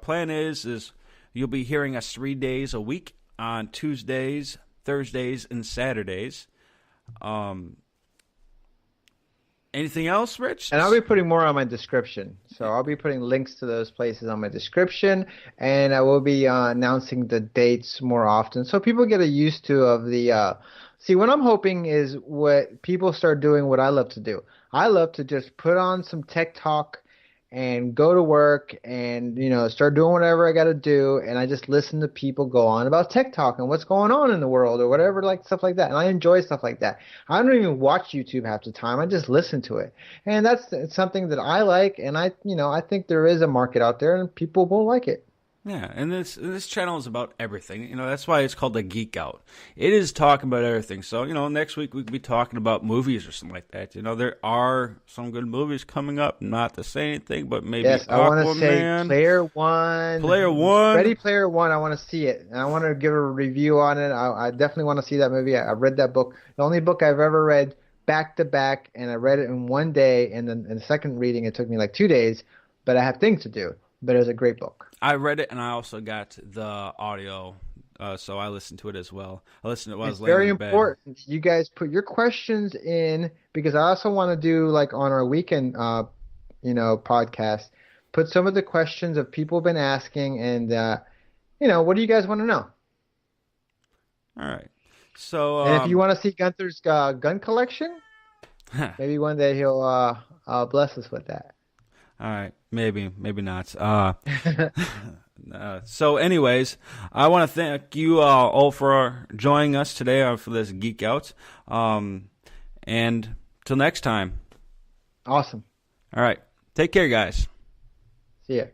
plan is you'll be hearing us 3 days a week on Tuesdays, Thursdays, and Saturdays. Anything else, Rich? And I'll be putting more on my description. So I'll be putting links to those places on my description, and I will be announcing the dates more often, so people get a used to of the. See, what I'm hoping is what people start doing. What I love to do. I love to just put on some tech talk and go to work and start doing whatever I got to do, and I just listen to people go on about tech talk and what's going on in the world or whatever, like stuff like that. And I enjoy stuff like that. I don't even watch YouTube half the time. I just listen to it, and that's something that I like. And I think there is a market out there, and people will like it. Yeah, and this channel is about everything. That's why it's called the Geek Out. It is talking about everything. So, next week we could be talking about movies or something like that. There are some good movies coming up. Not to say anything, but maybe yes, I want to say Player One. Ready Player One. I want to see it, and I want to give a review on it. I definitely want to see that movie. I read that book. The only book I've ever read back to back, and I read it in one day. And then in the second reading, it took me like 2 days. But I have things to do. But it was a great book. I read it, and I also got the audio, so I listened to it as well. I listened to it while I was laying in bed. It's very important. You guys put your questions in, because I also want to do, like, on our weekend, podcast, put some of the questions of people have been asking, and, what do you guys want to know? All right. So, and if you want to see Gunther's gun collection, maybe one day he'll bless us with that. All right, maybe not. So anyways, I want to thank you all for joining us today for this Geek Out. And till next time. Awesome. All right, take care, guys. See ya.